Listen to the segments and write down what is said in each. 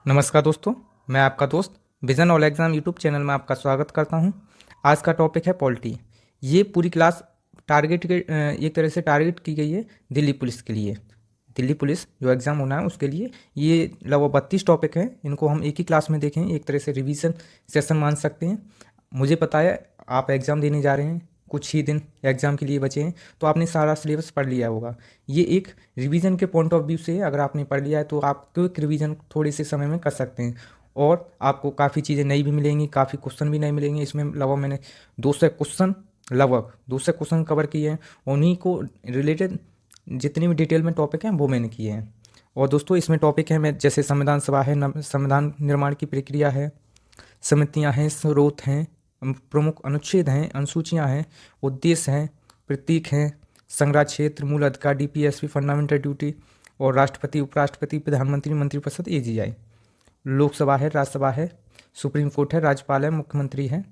नमस्कार दोस्तों, मैं आपका दोस्त vision all exam YouTube channel में आपका स्वागत करता हूं। आज का टॉपिक है पॉलिटी। ये पूरी क्लास एक तरह से टारगेट की गई है दिल्ली पुलिस के लिए। दिल्ली पुलिस जो एग्ज़ाम होना है उसके लिए ये लगभग 32 टॉपिक हैं। इनको हम एक ही क्लास में देखें, एक तरह से रिवीजन सेशन मान सकते हैं। मुझे पता है आप एग्ज़ाम देने जा रहे हैं, कुछ ही दिन एग्ज़ाम के लिए बचे हैं, तो आपने सारा सिलेबस पढ़ लिया होगा। ये एक रिवीजन के पॉइंट ऑफ व्यू से अगर आपने पढ़ लिया है तो आप क्विक रिवीजन थोड़े से समय में कर सकते हैं और आपको काफ़ी चीज़ें नई भी मिलेंगी, काफ़ी क्वेश्चन भी नए मिलेंगे। इसमें लगभग मैंने 200 क्वेश्चन कवर किए हैं। उन्हीं को रिलेटेड जितनी भी डिटेल में टॉपिक हैं वो मैंने किए हैं। और दोस्तों इसमें टॉपिक है मैं जैसे संविधान सभा है, संविधान निर्माण की प्रक्रिया है, समितियां हैं, स्रोत हैं, प्रमुख अनुच्छेद हैं, अनुसूचियां हैं, उद्देश्य हैं, प्रतीक हैं, संग्रह क्षेत्र, मूल अधिकार, डीपीएसपी, फंडामेंटल ड्यूटी और राष्ट्रपति, उपराष्ट्रपति, प्रधानमंत्री, मंत्रिपरिषद, एजीआई। लोकसभा है, राज्यसभा है, सुप्रीम कोर्ट है, राज्यपाल है, मुख्यमंत्री है,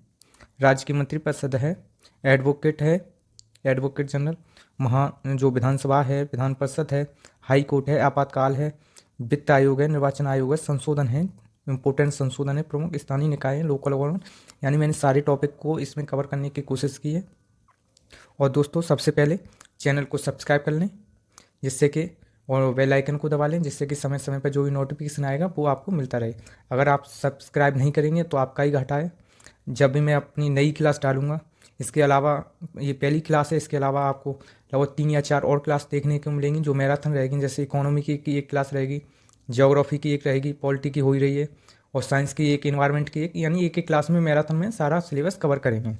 राज्य की मंत्रिपरिषद है, एडवोकेट है, एडवोकेट जनरल, जो विधानसभा है, विधान परिषद है, हाई कोर्ट है, आपातकाल है, वित्त आयोग है, निर्वाचन आयोग है, संशोधन है, इम्पोर्टेंट संशोधन है, प्रमुख स्थानीय निकाय है, लोकल गवर्नमेंट। यानी मैंने सारे टॉपिक को इसमें कवर करने की कोशिश की है। और दोस्तों सबसे पहले चैनल को सब्सक्राइब कर लें जिससे कि, और बेल आइकन को दबा लें जिससे कि समय समय पर जो भी नोटिफिकेशन आएगा वो आपको मिलता रहे। अगर आप सब्सक्राइब नहीं करेंगे तो आपका ही घाटा है। जब भी मैं अपनी नई क्लास डालूंगा, इसके अलावा ये पहली क्लास है, इसके अलावा आपको लगभग 3 या 4 और क्लास देखने को मिलेंगी जो मैराथन रहेगी। जैसे इकोनॉमी की एक क्लास रहेगी, ज्योग्राफी की एक रहेगी, पॉलिटी की हो ही रही है, और साइंस की एक, इन्वायरमेंट की एक। यानी एक एक क्लास में मैराथन में सारा सिलेबस कवर करेंगे।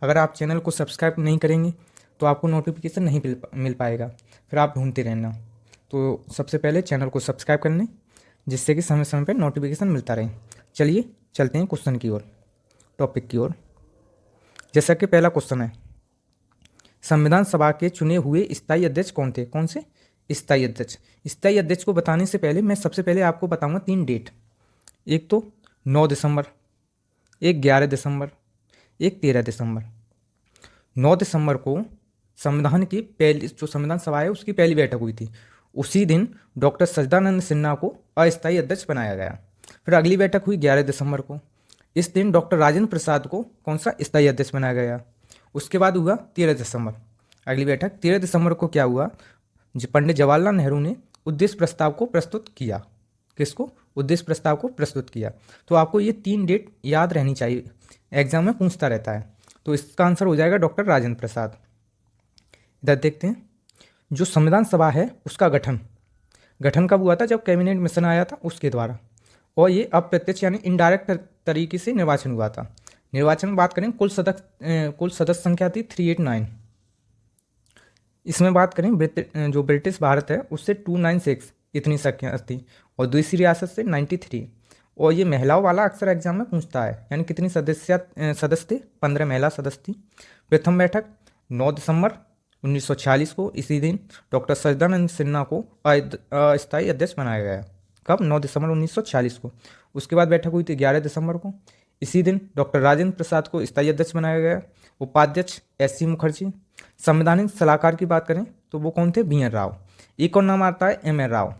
अगर आप चैनल को सब्सक्राइब नहीं करेंगे तो आपको नोटिफिकेशन नहीं मिल पाएगा, फिर आप ढूंढते रहना। तो सबसे पहले चैनल को सब्सक्राइब कर लें जिससे कि समय समय पर नोटिफिकेशन मिलता रहे। चलिए चलते हैं क्वेश्चन की ओर, टॉपिक की ओर। जैसा कि पहला क्वेश्चन है, संविधान सभा के चुने हुए स्थायी अध्यक्ष कौन थे? कौन से स्थायी अध्यक्ष? स्थायी अध्यक्ष को बताने से पहले मैं सबसे पहले आपको बताऊंगा 3 डेट। एक तो 9 दिसंबर, एक 11 दिसंबर, एक 13 दिसंबर। 9 दिसंबर को संविधान की पहली, जो संविधान सभा है उसकी पहली बैठक हुई थी। उसी दिन डॉक्टर सच्चिदानंद सिन्हा को अस्थायी अध्यक्ष बनाया गया। फिर अगली बैठक हुई 11 दिसंबर को। इस दिन डॉक्टर राजेंद्र प्रसाद को कौन सा स्थायी अध्यक्ष बनाया गया। उसके बाद हुआ 13 दिसंबर, अगली बैठक। 13 दिसंबर को क्या हुआ, पंडित जवाहरलाल नेहरू ने उद्देश्य प्रस्ताव को प्रस्तुत किया। किसको? उद्देश्य प्रस्ताव को प्रस्तुत किया। तो आपको ये 3 डेट याद रहनी चाहिए, एग्जाम में पूछता रहता है। तो इसका आंसर हो जाएगा डॉक्टर राजेंद्र प्रसाद। इधर देखते हैं, जो संविधान सभा है उसका गठन कब हुआ था? जब कैबिनेट मिशन आया था उसके द्वारा। और ये अप्रत्यक्ष यानी इनडायरेक्ट तरीके से निर्वाचन हुआ था। निर्वाचन में बात करें, कुल सदस्य संख्या थी 389। इसमें बात करें जो ब्रिटिश भारत है उससे 296 इतनी संख्या थी, और दूसरी रियासत से 93। और ये महिलाओं वाला अक्सर एग्जाम में पूछता है। यानी कितनी सदस्य थे? 15 महिला सदस्य थी। प्रथम बैठक 9 दिसंबर 1946 को। इसी दिन डॉक्टर सच्चिदानंद सिन्हा को अस्थायी अध्यक्ष बनाया गया। कब? 9 दिसंबर 1946 को। उसके बाद बैठक हुई थी 11 दिसंबर को। इसी दिन डॉक्टर राजेंद्र प्रसाद को स्थायी अध्यक्ष बनाया गया। उपाध्यक्ष एस सी मुखर्जी। संवैधानिक सलाहकार की बात करें तो वो कौन थे? B N Rao. एक और नाम आता है एम एन राव।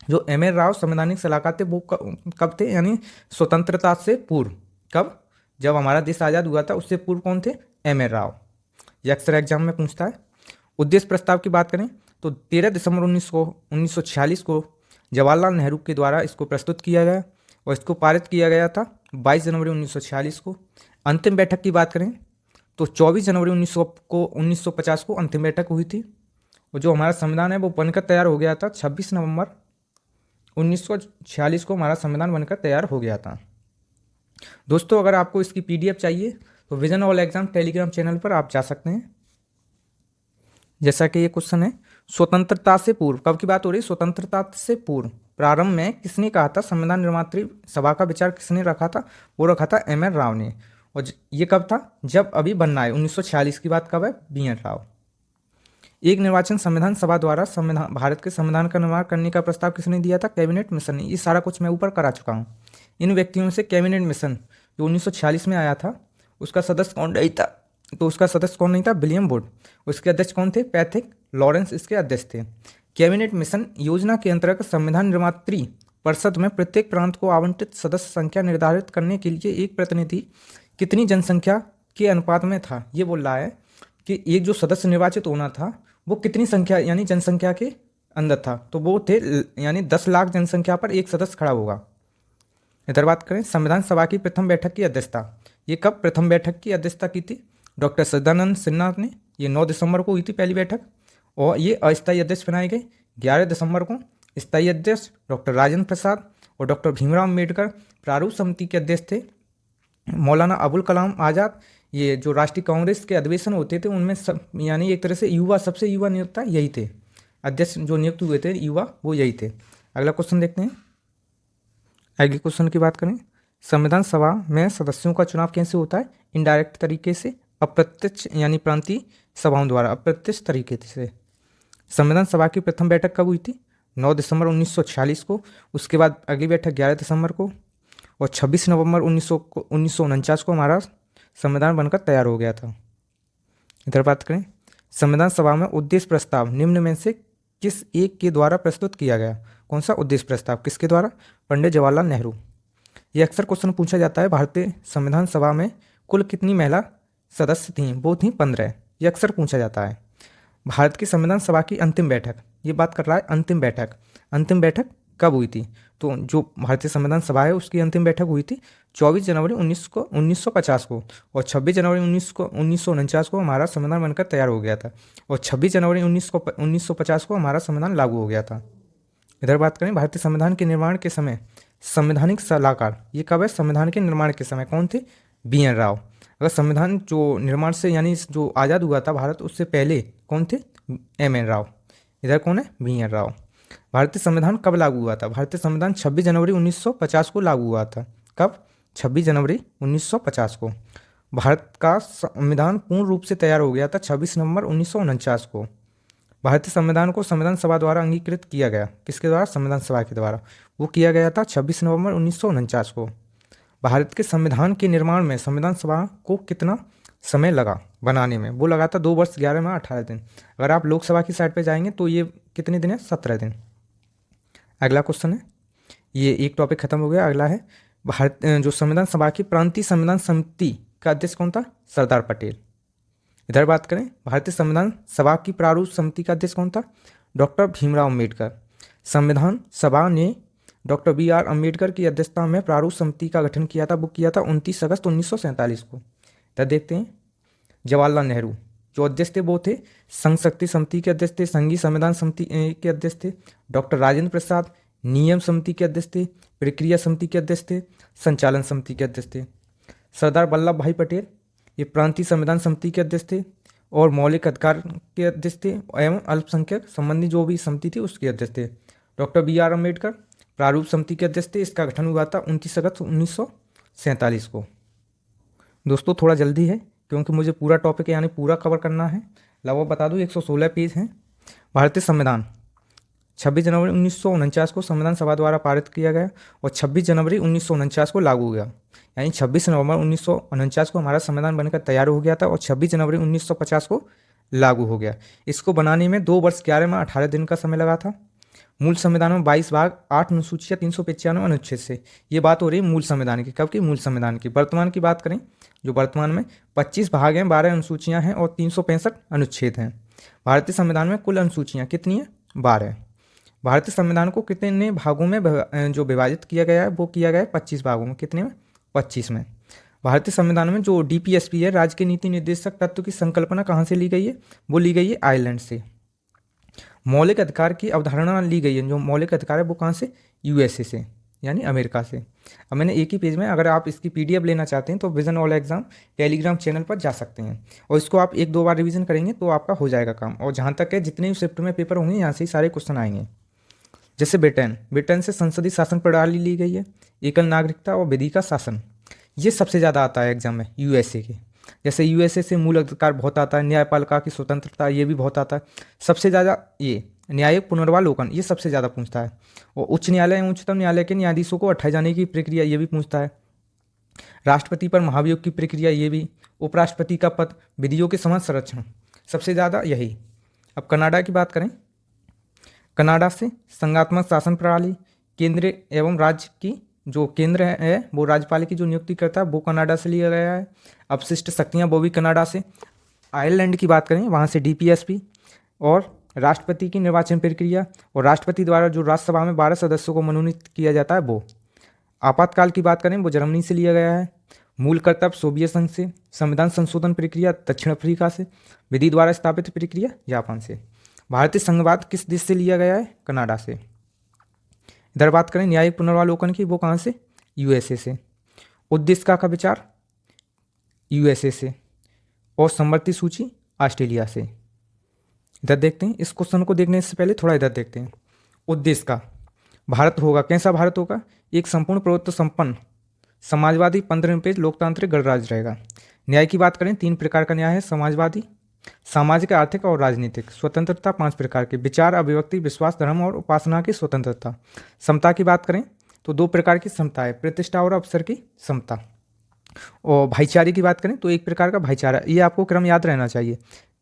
जो एम एन राव संवैधानिक सलाहकार थे वो कब थे? यानी स्वतंत्रता से पूर्व। कब? जब हमारा देश आज़ाद हुआ था उससे पूर्व कौन थे? M N Rao. ये अक्सर एग्जाम में पूछता है। उद्देश्य प्रस्ताव की बात करें तो 13 दिसंबर 1946 को जवाहरलाल नेहरू के द्वारा इसको प्रस्तुत किया गया और इसको पारित किया गया था 22 जनवरी 1946 को। अंतिम बैठक की बात करें तो 24 जनवरी 1950 को अंतिम बैठक हुई थी। और जो हमारा संविधान है वो बनकर तैयार हो गया था 26 नवंबर 1946 को हमारा संविधान बनकर तैयार हो गया था। दोस्तों अगर आपको इसकी पीडीएफ चाहिए तो vision all exam Telegram channel पर आप जा सकते हैं। जैसा कि ये क्वेश्चन है, स्वतंत्रता से पूर्व, कब की बात हो रही है? स्वतंत्रता से पूर्व प्रारंभ में किसने कहा था संविधान निर्मात्री सभा का विचार किसने रखा था? वो रखा था एम एन राव ने। और ये कब था? जब अभी बनना है, 1946 की बात कब है? B N Rao. एक निर्वाचन संविधान सभा द्वारा भारत के संविधान का निर्माण करने का प्रस्ताव किसने दिया था? कैबिनेट मिशन ने। ये सारा कुछ मैं ऊपर करा चुका हूँ। इन व्यक्तियों से कैबिनेट मिशन जो 1946 में आया था उसका सदस्य कौन नहीं था? तो उसका सदस्य कौन नहीं था? William would. उसके अध्यक्ष कौन थे? पैथिक लॉरेंस इसके अध्यक्ष थे। कैबिनेट मिशन योजना के अंतर्गत संविधान निर्मात्री परिषद में प्रत्येक प्रांत को आवंटित सदस्य संख्या निर्धारित करने के लिए एक प्रतिनिधि कितनी जनसंख्या के अनुपात में था। ये बोल रहा है कि एक जो सदस्य निर्वाचित होना था वो कितनी संख्या यानी जनसंख्या के अंदर था, तो वो थे यानी 10 लाख जनसंख्या पर एक सदस्य खड़ा होगा। इधर बात करें संविधान सभा की प्रथम बैठक की अध्यक्षता, ये कब प्रथम बैठक की अध्यक्षता की थी? डॉक्टर सदानंद सिन्हा ने। ये 9 दिसंबर को हुई थी पहली बैठक, और ये अस्थायी अध्यक्ष बनाए गए 11 दिसंबर को। स्थायी अध्यक्ष डॉक्टर राजेंद्र प्रसाद और डॉक्टर भीमराव अम्बेडकर। प्रारूप समिति के अध्यक्ष थे मौलाना अबुल कलाम आज़ाद। ये जो राष्ट्रीय कांग्रेस के अधिवेशन होते थे उनमें सब यानी एक तरह से युवा, सबसे युवा नियोक्ता यही थे, अध्यक्ष जो नियुक्त हुए थे युवा वो यही थे। अगला क्वेश्चन देखते हैं। अगले क्वेश्चन की बात करें, संविधान सभा में सदस्यों का चुनाव कैसे होता है? इनडायरेक्ट तरीके से, अप्रत्यक्ष यानी प्रांतीय सभाओं द्वारा, अप्रत्यक्ष तरीके से। संविधान सभा की प्रथम बैठक कब हुई थी? 9 दिसंबर 1946 को। उसके बाद अगली बैठक 11 दिसंबर को, और 26 नवंबर 1949 को हमारा संविधान बनकर तैयार हो गया था। इधर बात करें, संविधान सभा में उद्देश्य प्रस्ताव निम्न में से किस एक के द्वारा प्रस्तुत किया गया? कौन सा उद्देश्य प्रस्ताव किसके द्वारा? पंडित जवाहरलाल नेहरू। ये अक्सर क्वेश्चन पूछा जाता है, भारतीय संविधान सभा में कुल कितनी महिला सदस्य थीं? वो थीं 15। ये अक्सर पूछा जाता है। भारत की संविधान सभा की अंतिम बैठक, ये बात कर रहा है अंतिम बैठक। अंतिम बैठक कब हुई थी? तो जो भारतीय संविधान सभा है उसकी अंतिम बैठक हुई थी 24 जनवरी 1950 को, और 26 जनवरी 1949 को हमारा संविधान बनकर तैयार हो गया था, और 26 जनवरी 1950 को हमारा संविधान लागू हो गया था। इधर बात करें, भारतीय संविधान के निर्माण के समय संवैधानिक सलाहकार, ये कब है? संविधान के निर्माण के समय कौन थे? बी.एन. राव। अगर संविधान जो निर्माण से यानी जो आज़ाद हुआ था भारत, उससे पहले कौन थे? एम.एन. राव। इधर कौन है? बी.एन. राव। भारतीय संविधान कब लागू हुआ था? भारतीय संविधान 26 जनवरी 1950 को लागू हुआ था। कब? 26 जनवरी 1950 को। भारत का संविधान पूर्ण रूप से तैयार हो गया था 26 नवंबर 1949 को। भारतीय संविधान को संविधान सभा द्वारा अंगीकृत किया गया, किसके द्वारा? संविधान सभा के द्वारा। वो किया गया था 26 नवंबर 1949 को। भारत के संविधान के निर्माण में संविधान सभा को कितना समय लगा बनाने में? वो लगा था 2 वर्ष 11 माह 18 दिन। अगर आप लोकसभा की साइड पे जाएंगे तो ये कितने दिन है? 17 दिन। अगला क्वेश्चन है, ये एक टॉपिक खत्म हो गया। अगला है भारत जो संविधान सभा की प्रांतीय संविधान समिति का अध्यक्ष कौन था? सरदार पटेल। इधर बात करें, भारतीय संविधान सभा की प्रारूप समिति का अध्यक्ष कौन था? डॉक्टर भीमराव अम्बेडकर। संविधान सभा ने डॉक्टर बी.आर. अम्बेडकर की अध्यक्षता में प्रारूप समिति का गठन किया था। वो किया था 29 अगस्त 1947 को। इधर देखते हैं, जवाहरलाल नेहरू जो अध्यक्ष थे वो थे संघ शक्ति समिति के अध्यक्ष थे, संघीय संविधान समिति के अध्यक्ष थे। डॉक्टर राजेंद्र प्रसाद नियम समिति के अध्यक्ष थे, प्रक्रिया समिति के अध्यक्ष थे, संचालन समिति के अध्यक्ष थे। सरदार वल्लभ भाई पटेल ये प्रांतीय संविधान समिति के अध्यक्ष थे और मौलिक अधिकार के अध्यक्ष थे एवं अल्पसंख्यक संबंधी जो भी समिति थी उसके अध्यक्ष थे। Doctor B R. अम्बेडकर प्रारूप समिति के अध्यक्ष थे। इसका गठन हुआ था 29 अगस्त 1947 को। दोस्तों थोड़ा जल्दी है क्योंकि मुझे पूरा टॉपिक यानी पूरा कवर करना है। लगभग बता दूं 116 पेज हैं। भारतीय संविधान 26 जनवरी 1949 को संविधान सभा द्वारा पारित किया गया और 26 जनवरी 1949 को लागू हो गया, यानी 26 नवंबर 1949 को हमारा संविधान बनकर तैयार हो गया था और 26 जनवरी 1950 को लागू हो गया। इसको बनाने में 2 वर्ष 11 माह 18 दिन का समय लगा था। मूल संविधान में 22 भाग 8 अनुसूचियाँ 395 अनुच्छेद से। ये बात हो रही है मूल संविधान की। कब की? मूल संविधान की। वर्तमान की बात करें, जो वर्तमान में 25 भाग हैं, 12 अनुसूचियाँ हैं और 365 अनुच्छेद हैं। भारतीय संविधान में कुल अनुसूचियाँ कितनी हैं? 12। भारतीय संविधान को कितने भागों में जो विभाजित किया गया है वो किया गया है 25 भागों में। कितने में? 25 में। भारतीय संविधान में जो DPSP है, राज्य के नीति निर्देशक तत्व की संकल्पना कहाँ से ली गई है? वो ली गई है आयरलैंड से। मौलिक अधिकार की अवधारणा ली गई है, जो मौलिक अधिकार है वो कहाँ से? USA से, यानी अमेरिका से। अब मैंने एक ही पेज में, अगर आप इसकी PDF लेना चाहते हैं तो vision all exam Telegram channel पर जा सकते हैं और इसको आप 1-2 बार रिवीजन करेंगे तो आपका हो जाएगा काम। और जहाँ तक है जितने भी शिफ्ट में पेपर होंगे यहाँ से ही सारे क्वेश्चन आएंगे। जैसे ब्रिटेन से संसदीय शासन प्रणाली ली गई है, एकल नागरिकता और विधि का शासन, ये सबसे ज़्यादा आता है एग्जाम में USA के। जैसे USA से मूल अधिकार बहुत आता है, न्यायपालिका की स्वतंत्रता ये भी बहुत आता है। सबसे ज़्यादा ये न्यायिक पुनर्वालोकन ये सबसे ज़्यादा पूछता है। और उच्च न्यायालय एवं उच्चतम न्यायालय के न्यायाधीशों को हटाए जाने की प्रक्रिया ये भी पूछता है। राष्ट्रपति पर महाभियोग की प्रक्रिया ये भी। उपराष्ट्रपति का पद, विधियों के समान संरक्षण, सबसे ज़्यादा यही। अब कनाडा की बात करें, कनाडा से संघात्मक शासन प्रणाली, केंद्र एवं राज्य की जो केंद्र है वो राज्यपाल की जो नियुक्ति करता है वो कनाडा से लिया गया है। अपशिष्ट शक्तियाँ वो भी कनाडा से। आयरलैंड की बात करें वहाँ से DPSP। और राष्ट्रपति की निर्वाचन प्रक्रिया और राष्ट्रपति द्वारा जो राज्यसभा में 12 सदस्यों को मनोनीत किया जाता है वो। आपातकाल की बात करें वो जर्मनी से लिया गया है। मूल कर्तव्य सोवियत संघ से। संविधान संशोधन प्रक्रिया दक्षिण अफ्रीका से। विधि द्वारा स्थापित प्रक्रिया जापान से। भारतीय संघवाद किस देश से लिया गया है? कनाडा से। इधर बात करें न्यायिक पुनर्वालोकन की, वो कहाँ से? USA से। उद्देश्य का विचार USA से। और समवर्ती सूची ऑस्ट्रेलिया से। इधर देखते हैं, इस क्वेश्चन को देखने से पहले थोड़ा इधर देखते हैं। उद्देश्य का भारत होगा, कैसा भारत होगा? एक संपूर्ण प्रभुत्व संपन्न समाजवादी पंथनिरपेक्ष लोकतांत्रिक गणराज्य रहेगा। न्याय की बात करें 3 प्रकार का न्याय है। समाजवादी, सामाजिक, आर्थिक और राजनीतिक। स्वतंत्रता 5 प्रकार की। विचार, अभिव्यक्ति, विश्वास, धर्म और उपासना की स्वतंत्रता। समता की बात करें तो 2 प्रकार की समता है, प्रतिष्ठा और अवसर की समता। और भाईचारे की बात करें तो 1 प्रकार का भाईचारा। ये आपको क्रम याद रहना चाहिए,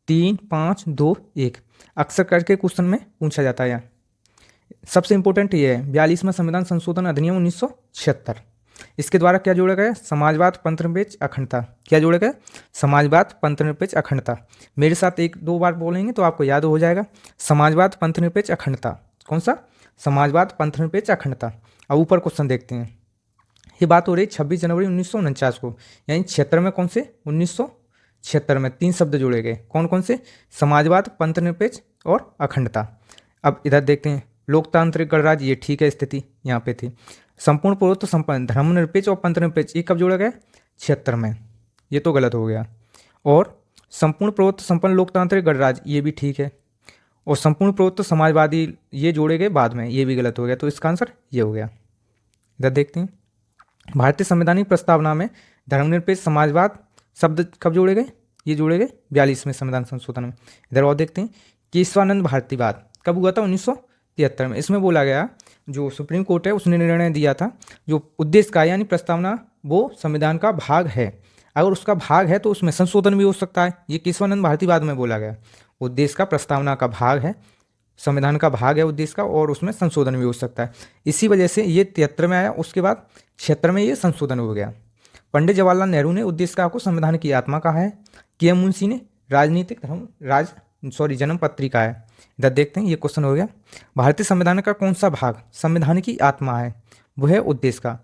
3, 5, 2, 1। अक्सर करके क्वेश्चन में पूछा जाता है यहाँ। सबसे इंपॉर्टेंट ये है 42वां संविधान संशोधन अधिनियम 1976। इसके द्वारा क्या जोड़ा गया? समाजवाद, पंथनिरपेक्ष, अखंडता। क्या जोड़ा गया? समाजवाद, पंथनिरपेक्ष, अखंडता। मेरे साथ 1-2 बार बोलेंगे तो आपको याद हो जाएगा। समाजवाद, पंथनिरपेक्ष, अखंडता। कौन सा? समाजवाद, पंथनिरपेक्ष, अखंडता। अब ऊपर क्वेश्चन देखते हैं। ये बात हो रही 26 जनवरी 1949 को, यानी 76 में। कौन से? 1976 में 3 शब्द जोड़े गए। कौन कौन से? समाजवाद, पंथनिरपेक्ष और अखंडता। अब इधर देखते हैं लोकतांत्रिक गणराज्य, ये ठीक है, स्थिति यहाँ पे थी। संपूर्ण प्रभुत्व संपन्न धर्मनिरपेक्ष और पंथनिरपेक्ष, ये कब जोड़ा गया? 76 में। ये तो गलत हो गया। और संपूर्ण प्रभुत्व संपन्न लोकतांत्रिक गणराज्य, ये भी ठीक है। और संपूर्ण प्रभुत्व समाजवादी, ये जोड़े गए बाद में, ये भी गलत हो गया। तो इसका आंसर ये हो गया। इधर देखते हैं भारतीय संवैधानिक प्रस्तावना में धर्मनिरपेक्ष समाजवाद शब्द कब जोड़े गए? ये जोड़े गए 42वें संविधान संशोधन में। इधर और देखते हैं केशवानंद भारतीवाद कब हुआ था? 1973 में। इसमें बोला गया जो सुप्रीम कोर्ट है उसने निर्णय दिया था जो उद्देश्य का यानी प्रस्तावना वो संविधान का भाग है, अगर उसका भाग है तो उसमें संशोधन भी हो सकता है। ये केशवानंद भारतीवाद में बोला गया उद्देश्य का प्रस्तावना का भाग है, संविधान का भाग है उद्देश्य का, और उसमें संशोधन भी हो सकता है। इसी वजह से ये 73 में आया, उसके बाद 76 में ये संशोधन हो गया। पंडित जवाहरलाल नेहरू ने उद्देश्य को संविधान की आत्मा कहा है। KM मुंशी ने राजनीतिक धर्म जन्म पत्रिका है। इधर देखते हैं, ये क्वेश्चन हो गया। भारतीय संविधान का कौन सा भाग संविधान की आत्मा है? वो है उद्देश्य का।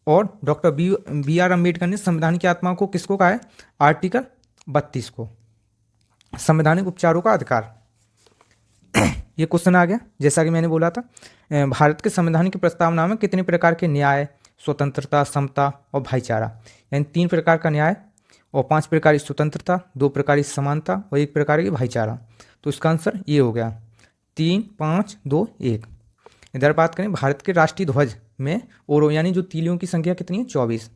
और डॉक्टर BR अम्बेडकर ने संविधान की आत्मा को किसको कहा है? आर्टिकल 32 को। संवैधानिक उपचारों का अधिकार, ये क्वेश्चन आ गया। जैसा कि मैंने बोला था भारत के संविधान की प्रस्तावना में कितने प्रकार के न्याय, स्वतंत्रता, समता और भाईचारा, यानी 3 प्रकार का न्याय और 5 प्रकार की स्वतंत्रता, 2 प्रकार की समानता और 1 प्रकार की भाईचारा। तो इसका आंसर ये हो गया 3, 5, 2, 1। इधर बात करें भारत के राष्ट्रीय ध्वज में ओरो यानी जो तीलियों की संख्या कितनी है? 24।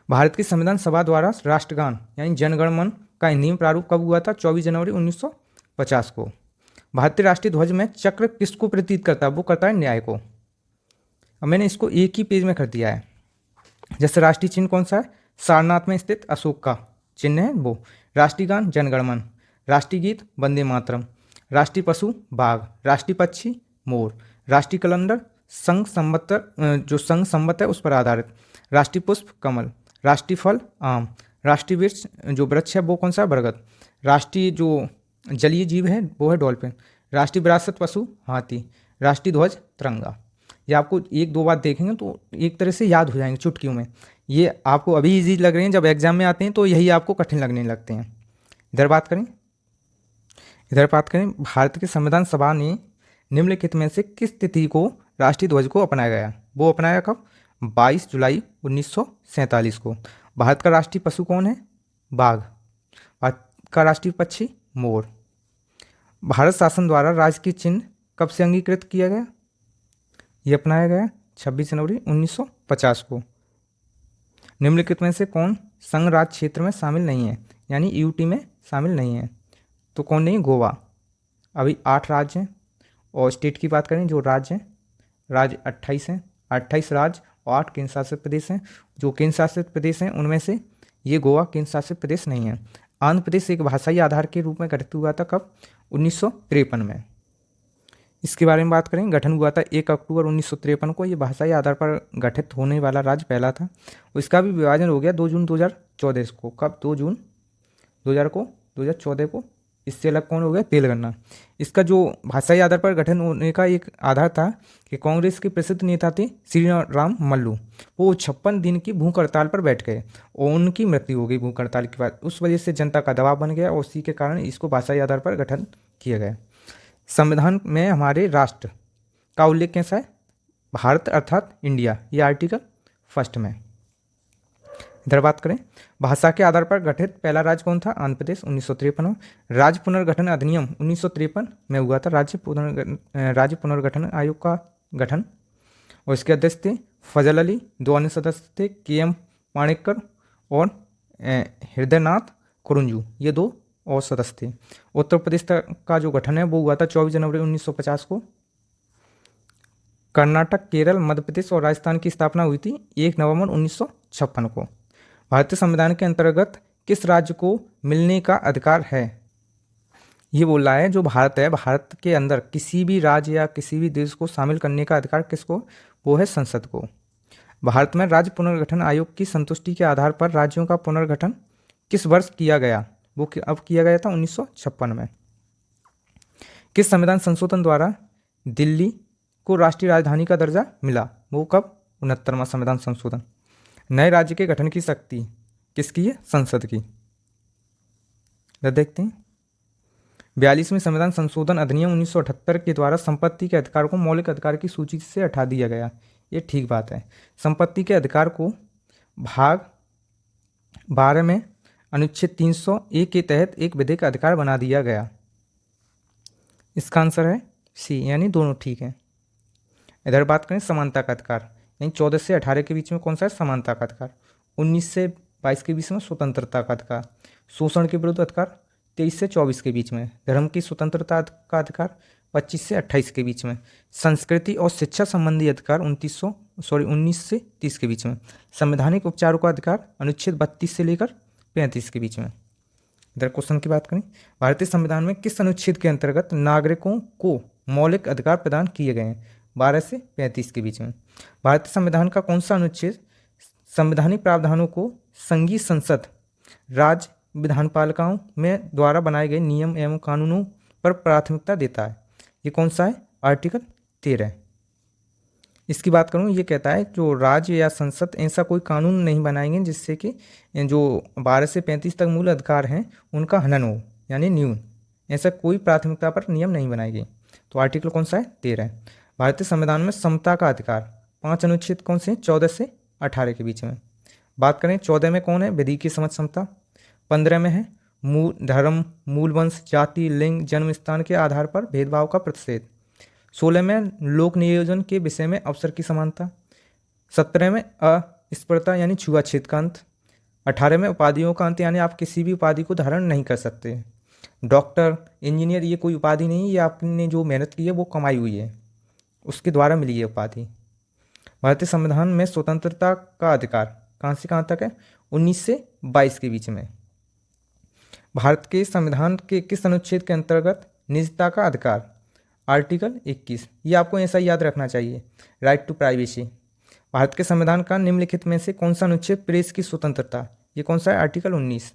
भारत की संविधान सभा द्वारा राष्ट्रगान यानी जनगण मन का हिंदी में प्रारूप कब हुआ था? 24 जनवरी 1950 को। भारतीय राष्ट्रीय ध्वज में चक्र किसको प्रतीत करता है? वो करता है न्याय को। अब मैंने इसको एक ही पेज में कर दिया है। जैसे राष्ट्रीय चिन्ह कौन सा है? सारनाथ में स्थित अशोक का चिन्ह है वो। राष्ट्रीय गान जनगण मन, राष्ट्रीय गीत वंदे मातरम, राष्ट्रीय पशु बाघ, राष्ट्रीय पक्षी मोर, राष्ट्रीय कैलेंडर संघ संवत्सर जो संघ संवत है उस पर आधारित, राष्ट्रीय पुष्प कमल, राष्ट्रीय फल आम, राष्ट्रीय वृक्ष जो वृक्ष है वो कौन सा है? बरगद, राष्ट्रीय जो जलीय जीव है वो है डॉल्फिन, राष्ट्रीय विरासत पशु हाथी, राष्ट्रीय ध्वज तिरंगा। ये आपको 1-2 बार देखेंगे तो एक तरह से याद हो जाएंगे चुटकियों में। ये आपको अभी इजी लग रहे हैं, जब एग्जाम में आते हैं तो यही आपको कठिन लगने लगते हैं। इधर बात करें भारत के संविधान सभा ने निम्नलिखित में से किस तिथि को राष्ट्रीय ध्वज को अपनाया गया? वो अपनाया कब? 22 जुलाई 1947 को। भारत का राष्ट्रीय पशु कौन है? बाघ। भारत का राष्ट्रीय पक्षी मोर। भारत शासन द्वारा राजकीय चिन्ह कब से अंगीकृत किया गया? ये अपनाया गया 26 जनवरी 1950 को। निम्नलिखित में से कौन संघ राज्य क्षेत्र में शामिल नहीं है, यानी यूटी में शामिल नहीं है? तो कौन नहीं? गोवा। अभी 8 राज्य हैं। और स्टेट की बात करें जो राज्य हैं, राज्य 28 हैं, 28 राज्य और 8 केंद्र शासित प्रदेश हैं। जो केंद्र शासित प्रदेश हैं उनमें से ये गोवा केंद्र शासित प्रदेश नहीं है। आंध्र प्रदेश एक भाषाई आधार के रूप में गठित हुआ था कब? 1953 में। इसके बारे में बात करें, गठन हुआ था 1 अक्टूबर 1953 को। ये भाषाई आधार पर गठित होने वाला राज्य पहला था। और इसका भी विभाजन हो गया 2 जून 2014 को। कब? 2 जून 2014 को। इससे अलग कौन हो गया? तेलंगाना। इसका जो भाषाई आधार पर गठन होने का एक आधार था कि कांग्रेस के प्रसिद्ध नेता थे श्री राम मल्लू, वो 56 दिन की भूख हड़ताल पर बैठ गए और उनकी मृत्यु हो गई भूख हड़ताल के बाद। उस वजह से जनता का दबाव बन गया और उसी के कारण इसको भाषाई आधार पर गठन किया गया। संविधान में हमारे राष्ट्र का उल्लेख कैसा है? भारत अर्थात इंडिया, ये आर्टिकल 1 में। इधर बात करें, भाषा के आधार पर गठित पहला राज्य कौन था? आंध्र प्रदेश 1953 में। राज्य पुनर्गठन अधिनियम 1953 में हुआ था, राज्य पुनर्गठन आयोग का गठन। और इसके अध्यक्ष थे फजल अली। 2 अन्य सदस्य थे KM पाणिक्कर और हृदयनाथ कुरुंजू, ये 2 और सदस्य थे। उत्तर प्रदेश का जो गठन है वो हुआ था 24 जनवरी 1950 को। कर्नाटक, केरल, मध्य प्रदेश और राजस्थान की स्थापना हुई थी 1 नवंबर 1956 को। भारतीय संविधान के अंतर्गत किस राज्य को मिलने का अधिकार है? ये बोल रहा है जो भारत है, भारत के अंदर किसी भी राज्य या किसी भी देश को शामिल करने का अधिकार किसको? वो है संसद को। भारत में राज्य पुनर्गठन आयोग की संतुष्टि के आधार पर राज्यों का पुनर्गठन किस वर्ष किया गया? वो अब किया गया था 1956 में। किस संविधान संशोधन द्वारा दिल्ली को राष्ट्रीय राजधानी का दर्जा मिला? वो कब? 69वां संविधान संशोधन। नए राज्य के गठन की शक्ति किसकी है? संसद की। देखते हैं, 42वें संविधान संशोधन अधिनियम 1978 के द्वारा संपत्ति के अधिकार को मौलिक अधिकार की सूची से हटा दिया गया। ये ठीक बात है। संपत्ति के अधिकार को भाग 12 में अनुच्छेद 301 के तहत एक विधिक अधिकार बना दिया गया। इसका आंसर है सी, यानी दोनों ठीक है। इधर बात करें समानता का अधिकार, यानी 14 से 18 के बीच में कौन सा है? समानता का अधिकार। 19 से 22 के बीच में स्वतंत्रता का अधिकार। शोषण के विरुद्ध अधिकार 23 से 24 के बीच में। धर्म की स्वतंत्रता का अधिकार 25 से 28 के बीच में। संस्कृति और शिक्षा संबंधी अधिकार 19 से 30 के बीच में। संवैधानिक उपचारों का अधिकार अनुच्छेद 32 से लेकर 35 के बीच में। इधर क्वेश्चन की बात करें, भारतीय संविधान में किस अनुच्छेद के अंतर्गत नागरिकों को मौलिक अधिकार प्रदान किए गए हैं? 12 से 35 के बीच में। भारतीय संविधान का कौन सा अनुच्छेद संवैधानिक प्रावधानों को संघीय संसद, राज्य विधानपालिकाओं में द्वारा बनाए गए नियम एवं कानूनों पर प्राथमिकता देता है? ये कौन सा है? आर्टिकल 13। इसकी बात करूँ, ये कहता है जो राज्य या संसद ऐसा कोई कानून नहीं बनाएंगे जिससे कि जो 12 से 35 तक मूल अधिकार हैं उनका हनन हो, यानी न्यून, ऐसा कोई प्राथमिकता पर नियम नहीं बनाएगी। तो आर्टिकल कौन सा है? 13। भारतीय संविधान में समता का अधिकार 5 अनुच्छेद कौन से हैं? 14 से 18 के बीच में। बात करें 14 में कौन है? विधि की समझ समता। 15 में है मूल धर्म, मूल वंश, जाति, लिंग, जन्म स्थान के आधार पर भेदभाव का प्रतिषेध। 16 में लोक नियोजन के विषय में अवसर की समानता। 17 में अस्पृश्यता यानी छुआछूत का अंत। 18 में उपाधियों का अंत, यानी आप किसी भी उपाधि को धारण नहीं कर सकते। डॉक्टर, इंजीनियर, ये कोई उपाधि नहीं, ये आपने जो मेहनत की है वो कमाई हुई है, उसके द्वारा मिली है उपाधि। भारतीय संविधान में स्वतंत्रता का अधिकार कहाँ से कहाँ तक है? 19 से 22 के बीच में। भारत के संविधान के किस अनुच्छेद के अंतर्गत निजता का अधिकार? आर्टिकल 21। ये आपको ऐसा याद रखना चाहिए, राइट टू प्राइवेसी। भारत के संविधान का निम्नलिखित में से कौन सा अनुच्छेद प्रेस की स्वतंत्रता? ये कौन सा है? आर्टिकल 19।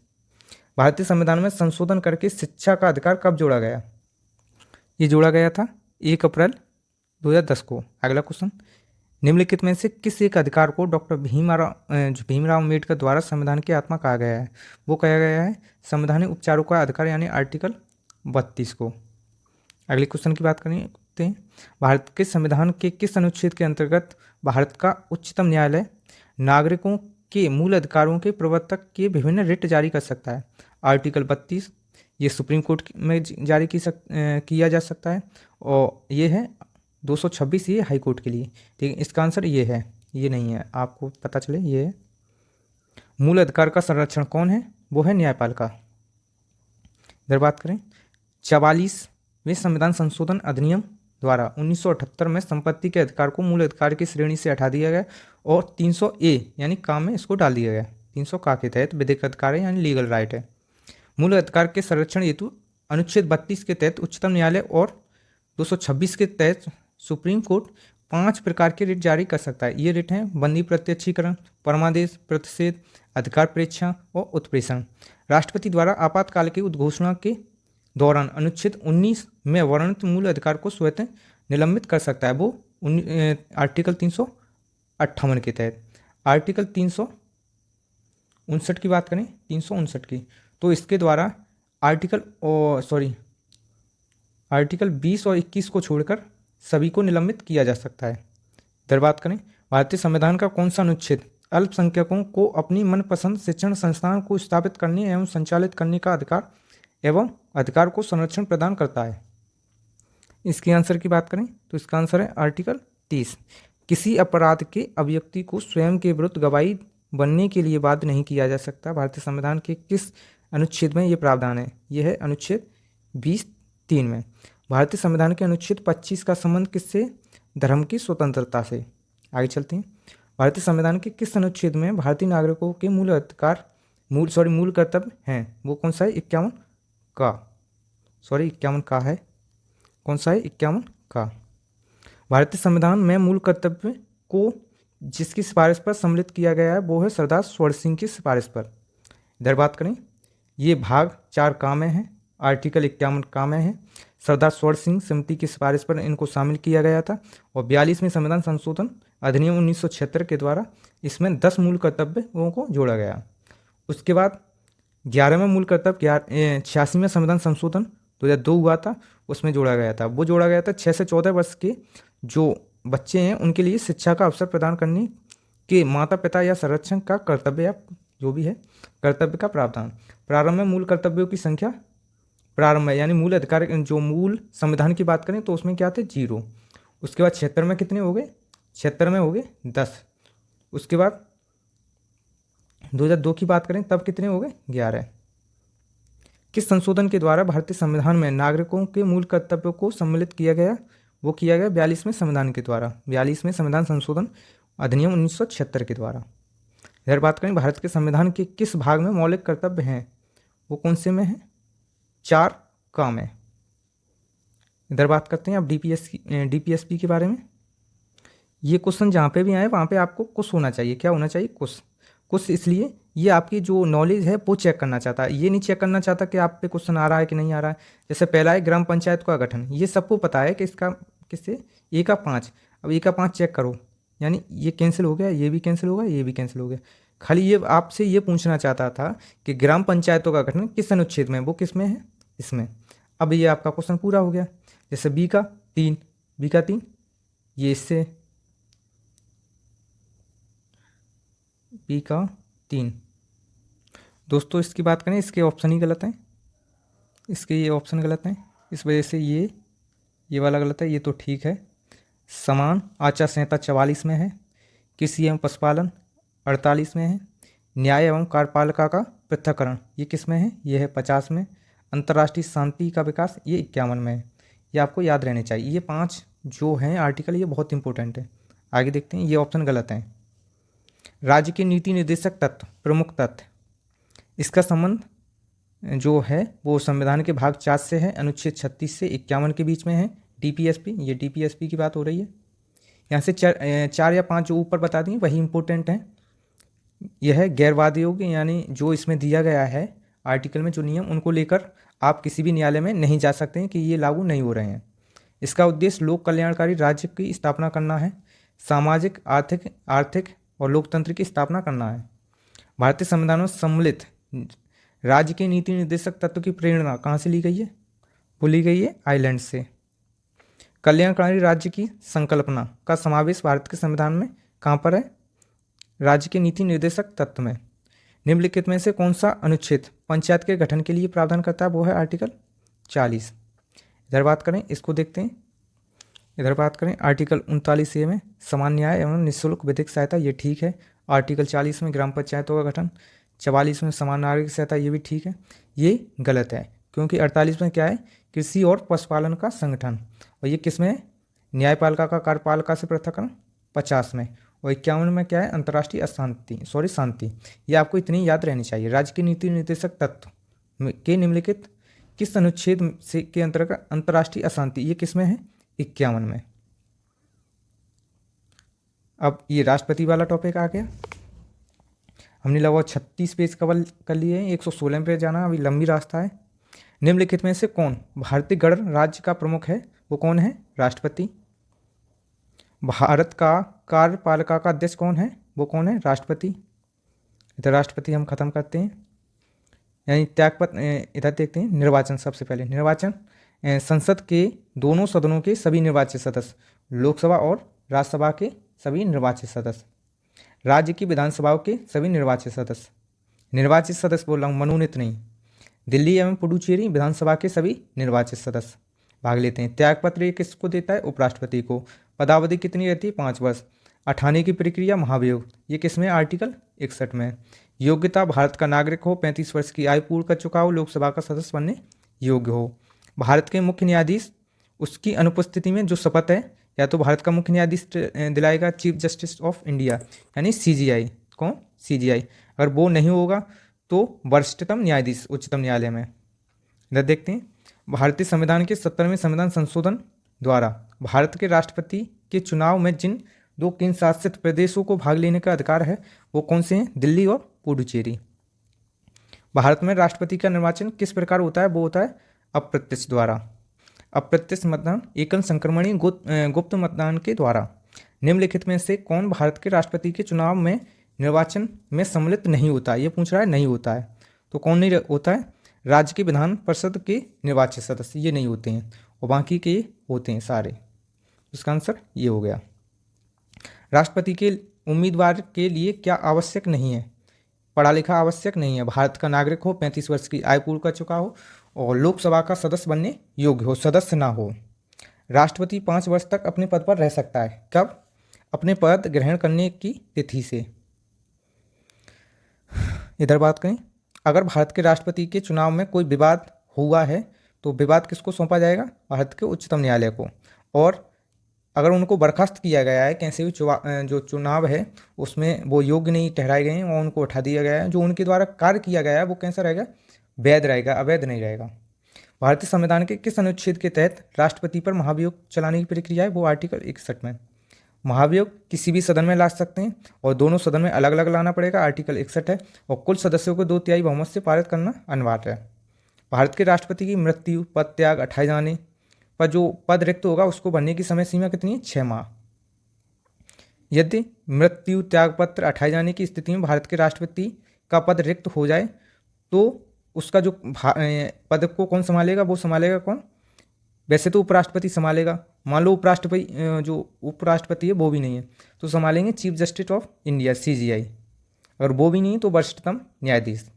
भारतीय संविधान में संशोधन करके शिक्षा का अधिकार कब जोड़ा गया? ये जोड़ा गया था 1 अप्रैल 2010 को। अगला क्वेश्चन, निम्नलिखित में से किस एक अधिकार को डॉक्टर भीमराव अम्बेडकर द्वारा संविधान की आत्मा कहा गया है? वो कहा गया है संवैधानिक उपचारों का अधिकार, यानी आर्टिकल 32 को। अगले क्वेश्चन की बात करते हैं, भारत के संविधान के किस अनुच्छेद के अंतर्गत भारत का उच्चतम न्यायालय नागरिकों के मूल अधिकारों के प्रवर्तक के विभिन्न रिट जारी कर सकता है? आर्टिकल 32। ये सुप्रीम कोर्ट में जारी किया जा सकता है, और ये है 226, ये हाई कोर्ट के लिए। ठीक है, इसका आंसर ये है, ये नहीं है, आपको पता चले ये है। मूल अधिकार का संरक्षण कौन है? वो है न्यायपालिका। इधर बात करें, 44वें संविधान संशोधन अधिनियम द्वारा 1978 में संपत्ति के अधिकार को मूल अधिकार की श्रेणी से हटा दिया गया और 300A यानी काम में इसको डाल दिया गया। 300 का के तहत विधिक अधिकार है, यानी लीगल राइट है। मूल अधिकार के संरक्षण हेतु अनुच्छेद 32 के तहत उच्चतम न्यायालय और 226 के तहत सुप्रीम कोर्ट 5 प्रकार के रिट जारी कर सकता है। ये रिट हैं बंदी प्रत्यक्षीकरण, परमादेश, प्रतिषेध, अधिकार परीक्षा और उत्प्रेषण। राष्ट्रपति द्वारा आपातकाल की उद्घोषणा के दौरान अनुच्छेद 19 में वर्णित मूल अधिकार को स्वतः निलंबित कर सकता है, वो आर्टिकल 358 के तहत। आर्टिकल 359 की बात करें, 359 की, तो इसके द्वारा आर्टिकल 20 और 21 को छोड़कर सभी को निलंबित किया जा सकता है। इधर बात करें, भारतीय संविधान का कौन सा अनुच्छेद अल्पसंख्यकों को अपनी मनपसंद शिक्षण संस्थान को स्थापित करने एवं संचालित करने का अधिकार को संरक्षण प्रदान करता है? इसके आंसर की बात करें तो इसका आंसर है आर्टिकल 30। किसी अपराध के अभियुक्ति को स्वयं के विरुद्ध गवाही बनने के लिए बाध्य नहीं किया जा सकता। भारतीय संविधान के किस अनुच्छेद में ये प्रावधान है? यह है अनुच्छेद 20(3) में। भारतीय संविधान के अनुच्छेद 25 का संबंध किससे? धर्म की स्वतंत्रता से। आगे चलते हैं। भारतीय संविधान के किस अनुच्छेद में भारतीय नागरिकों के मूल कर्तव्य हैं? वो कौन सा है? 51 का है। कौन सा है? 51 का। भारतीय संविधान में मूल कर्तव्य को जिसकी सिफारिश पर सम्मिलित किया गया है वो है सरदार स्वर्ण सिंह की सिफारिश पर। इधर बात करें, ये भाग 4 का में है, आर्टिकल 51 का में है। सरदार स्वर्ण सिंह समिति की सिफारिश पर इनको शामिल किया गया था और 42वें संविधान संशोधन अधिनियम 1976 के द्वारा इसमें 10 मूल कर्तव्यों को जोड़ा गया। उसके बाद 11वें मूल कर्तव्य 86वें संविधान संशोधन 2002 हुआ था, उसमें जोड़ा गया था। वो जोड़ा गया था 6 से 14 वर्ष के जो बच्चे हैं उनके लिए शिक्षा का अवसर प्रदान करने के माता पिता या संरक्षण का कर्तव्य या जो भी है कर्तव्य का प्रावधान। प्रारंभ में मूल कर्तव्यों की संख्या प्रारंभ है, यानी मूल अधिकार जो मूल संविधान की बात करें तो उसमें क्या थे? 0। उसके बाद 76 में कितने हो गए? 76 में हो गए 10। उसके बाद 2002 की बात करें तब कितने हो गए? 11। किस संशोधन के द्वारा भारतीय संविधान में नागरिकों के मूल कर्तव्यों को सम्मिलित किया गया? वो किया गया 42वें संविधान के द्वारा, 42वें संविधान संशोधन अधिनियम 1976 के द्वारा। इधर बात करें, भारत के संविधान के किस भाग में मौलिक कर्तव्य हैं? वो कौन से में है? 4 का में। इधर बात करते हैं अब डीपीएसपी के बारे में। ये क्वेश्चन जहाँ पे भी आए वहाँ पे आपको कुछ होना चाहिए। क्या होना चाहिए? कुछ इसलिए ये आपकी जो नॉलेज है वो चेक करना चाहता है, ये नहीं चेक करना चाहता कि आप पे क्वेश्चन आ रहा है कि नहीं आ रहा है। जैसे पहला है ग्राम पंचायत का गठन, ये सबको पता है कि इसका किससे? 1 का 5। अब 1 का 5 चेक करो, यानी ये कैंसिल हो गया, ये भी कैंसिल होगा, ये भी कैंसिल हो गया। खाली ये आपसे ये पूछना चाहता था कि ग्राम पंचायतों का गठन किस अनुच्छेद में? वो किस में है? इसमें। अब ये आपका क्वेश्चन पूरा हो गया। जैसे बी का 3, ये इससे बी का 3। दोस्तों इसकी बात करें, इसके ऑप्शन ही गलत हैं, इसके ये ऑप्शन गलत हैं, इस वजह से ये वाला गलत है, ये तो ठीक है। समान आचार संहिता 44 में है, कृषि एवं पशुपालन 48 में है, न्याय एवं कार्यपालिका का पृथक्करण ये किस में है? ये है 50 में, अंतर्राष्ट्रीय शांति का विकास ये 51 में है। ये आपको याद रहने चाहिए। ये 5 जो हैं आर्टिकल ये बहुत इंपॉर्टेंट है। आगे देखते हैं, ये ऑप्शन गलत हैं। राज्य के नीति निर्देशक तत्व, प्रमुख तथ्य, इसका संबंध जो है वो संविधान के भाग 4 से है, अनुच्छेद 36 से 51 के बीच में है। डीपीएसपी, ये डीपीएसपी की बात हो रही है। यहाँ से 4 या 5 जो ऊपर बता दिए वही इंपॉर्टेंट हैं। यह है गैरवाद योग्य, यानी जो इसमें दिया गया है आर्टिकल में जो नियम, उनको लेकर आप किसी भी न्यायालय में नहीं जा सकते हैं कि ये लागू नहीं हो रहे हैं। इसका उद्देश्य लोक कल्याणकारी राज्य की स्थापना करना है, सामाजिक आर्थिक और लोकतंत्र की स्थापना करना है। भारतीय संविधान में सम्मिलित राज्य के नीति निर्देशक तत्व की प्रेरणा कहाँ से ली गई है? वो ली गई है आयरलैंड से। कल्याणकारी राज्य की संकल्पना का समावेश भारत के संविधान में कहाँ पर है? राज्य के नीति निर्देशक तत्व में। निम्नलिखित में से कौन सा अनुच्छेद पंचायत के गठन के लिए प्रावधान करता है? वो है आर्टिकल 40। इधर बात करें, इसको देखते हैं। इधर बात करें आर्टिकल 39A में समान न्याय एवं निःशुल्क विधिक सहायता, ये ठीक है। आर्टिकल 40 में ग्राम पंचायतों का गठन, 44 में समान नागरिक सहायता, ये भी ठीक है। ये गलत है क्योंकि 48 में क्या है? कृषि और पशुपालन का संगठन, और ये किस में है? न्यायपालिका का कार्यपालिका से पृथक्करण 50 में, और 51 में क्या है? अंतर्राष्ट्रीय शांति। ये आपको इतनी याद रहनी चाहिए। राज्य के नीति निर्देशक तत्व के निम्नलिखित किस अनुच्छेद से के अंतर्गत अंतर्राष्ट्रीय अशांति, ये किस में है? 51 में। अब ये राष्ट्रपति वाला टॉपिक आ गया। हमने लगभग 36 पेज कवर कर लिए हैं, 116 पे जाना अभी लंबी रास्ता है। निम्नलिखित में से कौन भारतीय गणराज्य का प्रमुख है? वो कौन है? राष्ट्रपति। भारत का कार्यपालिका का अध्यक्ष कौन है? वो कौन है? राष्ट्रपति। इधर राष्ट्रपति हम खत्म करते हैं, यानी त्यागपत्र। इधर देखते हैं निर्वाचन। सबसे पहले निर्वाचन, संसद के दोनों सदनों के सभी निर्वाचित सदस्य, लोकसभा और राज्यसभा के सभी निर्वाचित सदस्य, राज्य की विधानसभाओं के सभी निर्वाचित सदस्य, निर्वाचित सदस्य बोल रहा हूँ, मनोनीत नहीं, दिल्ली एवं पुडुचेरी विधानसभा के सभी निर्वाचित सदस्य भाग लेते हैं। त्यागपत्र ये किसको देता है? उपराष्ट्रपति को। पदावधि कितनी रहती है? 5 वर्ष। अठाने की प्रक्रिया महाभियोग, ये किसमें? आर्टिकल 61 में। योग्यता, भारत का नागरिक हो, 35 वर्ष की आयु पूर्ण कर चुका हो, लोकसभा का सदस्य बनने योग्य हो। भारत के मुख्य न्यायाधीश, उसकी अनुपस्थिति में जो शपथ है, या तो भारत का मुख्य न्यायाधीश दिलाएगा, चीफ जस्टिस ऑफ इंडिया यानी CJI। कौन? CJI। अगर वो नहीं होगा तो वरिष्ठतम न्यायाधीश उच्चतम न्यायालय में। इधर देखते हैं, भारतीय संविधान के 70वें संविधान संशोधन द्वारा भारत के राष्ट्रपति के चुनाव में जिन 2 केंद्र शासित प्रदेशों को भाग लेने का अधिकार है वो कौन से हैं? दिल्ली और पुडुचेरी। भारत में राष्ट्रपति का निर्वाचन किस प्रकार होता है? वो होता है अप्रत्यक्ष द्वारा। अप्रत्यक्ष मतदान, एकल संक्रमणीय गुप्त मतदान के द्वारा। निम्नलिखित में से कौन भारत के राष्ट्रपति के चुनाव में निर्वाचन में सम्मिलित नहीं होता? ये पूछ रहा है, नहीं होता है। तो कौन नहीं होता है? राज्य के विधान परिषद के निर्वाचित सदस्य, ये नहीं होते हैं, और बाकी के होते हैं सारे। इसका आंसर ये हो गया। राष्ट्रपति के उम्मीदवार के लिए क्या आवश्यक नहीं है? पढ़ा लिखा आवश्यक नहीं है। भारत का नागरिक हो, 35 वर्ष की आयु पूर्ण कर चुका हो, और लोकसभा का सदस्य बनने योग्य हो, सदस्य ना हो। राष्ट्रपति 5 वर्ष तक अपने पद पर रह सकता है। कब? अपने पद ग्रहण करने की तिथि से। इधर बात करें, अगर भारत के राष्ट्रपति के चुनाव में कोई विवाद हुआ है तो विवाद किसको सौंपा जाएगा? भारत के उच्चतम न्यायालय को। और अगर उनको बर्खास्त किया गया है, कैसे भी जो चुनाव है उसमें वो योग्य नहीं ठहराए गए हैं और उनको उठा दिया गया है, जो उनके द्वारा कार्य किया गया है वो कैसा रहेगा? वैध रहेगा, अवैध नहीं रहेगा। भारतीय संविधान के किस अनुच्छेद के तहत राष्ट्रपति पर महाभियोग चलाने की प्रक्रिया है? वो आर्टिकल 61 में। महाभियोग किसी भी सदन में ला सकते हैं और दोनों सदन में अलग अलग लाना पड़ेगा, आर्टिकल 61 है। और कुल सदस्यों को 2/3 बहुमत से पारित करना अनिवार्य है। भारत के राष्ट्रपति की मृत्यु, पद त्याग, हटाए जाने पर जो पद रिक्त होगा उसको भरने की समय सीमा कितनी है? 6 माह। यदि मृत्यु, त्यागपत्र, हटाए जाने की स्थिति में भारत के राष्ट्रपति का पद रिक्त हो जाए तो उसका जो पद को कौन संभालेगा? वो संभालेगा कौन? वैसे तो उपराष्ट्रपति संभालेगा। मान लो उपराष्ट्रपति जो उपराष्ट्रपति है वो भी नहीं है तो संभालेंगे chief justice of India CJI। अगर वो भी नहीं तो वरिष्ठतम न्यायाधीश।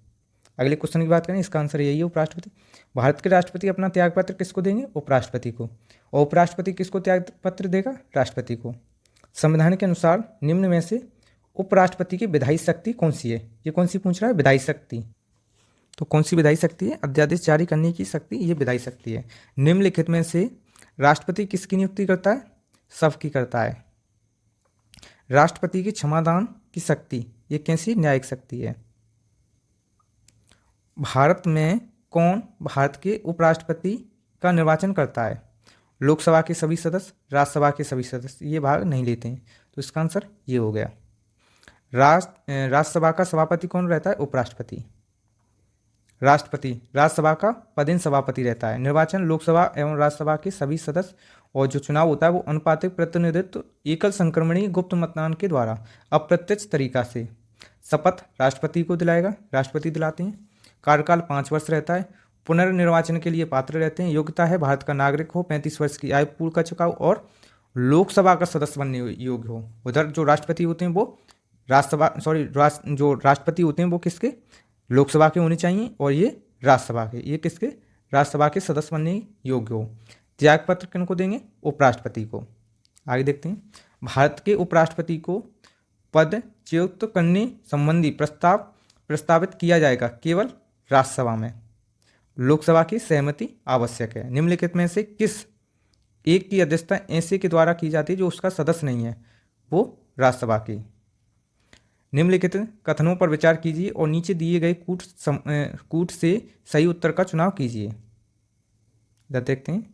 अगले क्वेश्चन की बात करें, इसका आंसर यही है, उपराष्ट्रपति। भारत के राष्ट्रपति अपना त्यागपत्र किसको देंगे? उपराष्ट्रपति को। और उपराष्ट्रपति किसको त्यागपत्र देगा? राष्ट्रपति को। संविधान के अनुसार निम्न में से उपराष्ट्रपति की विधायी शक्ति कौन सी है? ये कौन सी पूछ रहा है? विधायी शक्ति। तो कौन सी विधायी शक्ति है? अध्यादेश जारी करने की शक्ति, ये विधायी शक्ति है। निम्नलिखित में से राष्ट्रपति किसकी नियुक्ति करता है? सबकी करता है। राष्ट्रपति की क्षमादान की शक्ति, ये कैसी? न्यायिक शक्ति है। भारत में कौन भारत के उपराष्ट्रपति का निर्वाचन करता है? लोकसभा के सभी सदस्य, राज्यसभा के सभी सदस्य, ये भाग नहीं लेते हैं। तो इसका आंसर ये हो गया। राज्यसभा का सभापति कौन रहता है? उपराष्ट्रपति। राष्ट्रपति राज्यसभा का पदेन सभापति रहता है। निर्वाचन लोकसभा एवं राज्यसभा के सभी सदस्य, और जो चुनाव होता है वो अनुपातिक प्रतिनिधित्व एकल संक्रमणीय गुप्त मतदान के द्वारा अप्रत्यक्ष तरीका से। शपथ राष्ट्रपति को दिलाएगा, राष्ट्रपति दिलाते हैं। कार्यकाल 5 वर्ष रहता है। पुनर्निर्वाचन के लिए पात्र रहते हैं। योग्यता है भारत का नागरिक हो, 35 वर्ष की आयु पूर्ण कर चुका हो और लोकसभा का सदस्य बनने योग्य हो। उधर जो राष्ट्रपति होते हैं वो जो राष्ट्रपति होते हैं वो किसके? लोकसभा के होने चाहिए, और ये राज्यसभा के, ये किसके? राज्यसभा के सदस्य बनने योग्य हो। त्यागपत्र किनको देंगे? उपराष्ट्रपति को। आगे देखते हैं, भारत के उपराष्ट्रपति को पद च्युत करने संबंधी प्रस्तावित किया जाएगा केवल राज्यसभा में। लोकसभा की सहमति आवश्यक है। निम्नलिखित में से किस एक की अध्यक्षता ऐसे के द्वारा की जाती है जो उसका सदस्य नहीं है? वो राज्यसभा की। निम्नलिखित कथनों पर विचार कीजिए और नीचे दिए गए कूट से सही उत्तर का चुनाव कीजिए। इधर देखते हैं,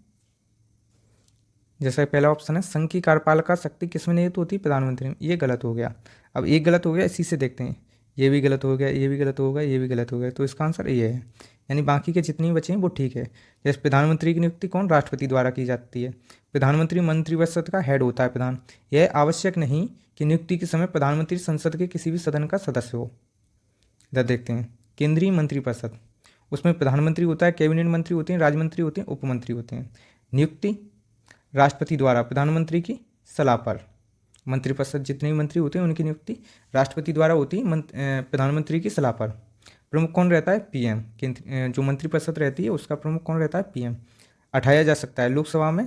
जैसा पहला ऑप्शन है संघ की कार्यपालिका शक्ति किसमें निहित होती है, प्रधानमंत्री में। ये गलत हो गया। अब एक गलत हो गया, इसी से देखते हैं, ये भी गलत हो गया, ये भी गलत हो गया, ये भी गलत हो गया, तो इसका आंसर ये है। यानी बाकी के जितने भी बचे हैं वो ठीक है। जैसे प्रधानमंत्री की नियुक्ति कौन, राष्ट्रपति द्वारा की जाती है। प्रधानमंत्री मंत्रिपरिषद का हेड होता है प्रधान। यह आवश्यक नहीं कि नियुक्ति के समय प्रधानमंत्री संसद के किसी भी सदन का सदस्य हो। इधर देखते हैं केंद्रीय मंत्रिपरिषद, उसमें प्रधानमंत्री होता है, कैबिनेट मंत्री होते हैं, राज्य मंत्री होते हैं, उप मंत्री होते हैं। नियुक्ति राष्ट्रपति द्वारा प्रधानमंत्री की सलाह पर। मंत्रिपरिषद जितने भी मंत्री होते हैं उनकी नियुक्ति राष्ट्रपति द्वारा होती है प्रधानमंत्री की सलाह पर। प्रमुख कौन रहता है, पीएम। जो मंत्रिपरिषद रहती है उसका प्रमुख कौन रहता है, पीएम। हटाया जा सकता है लोकसभा में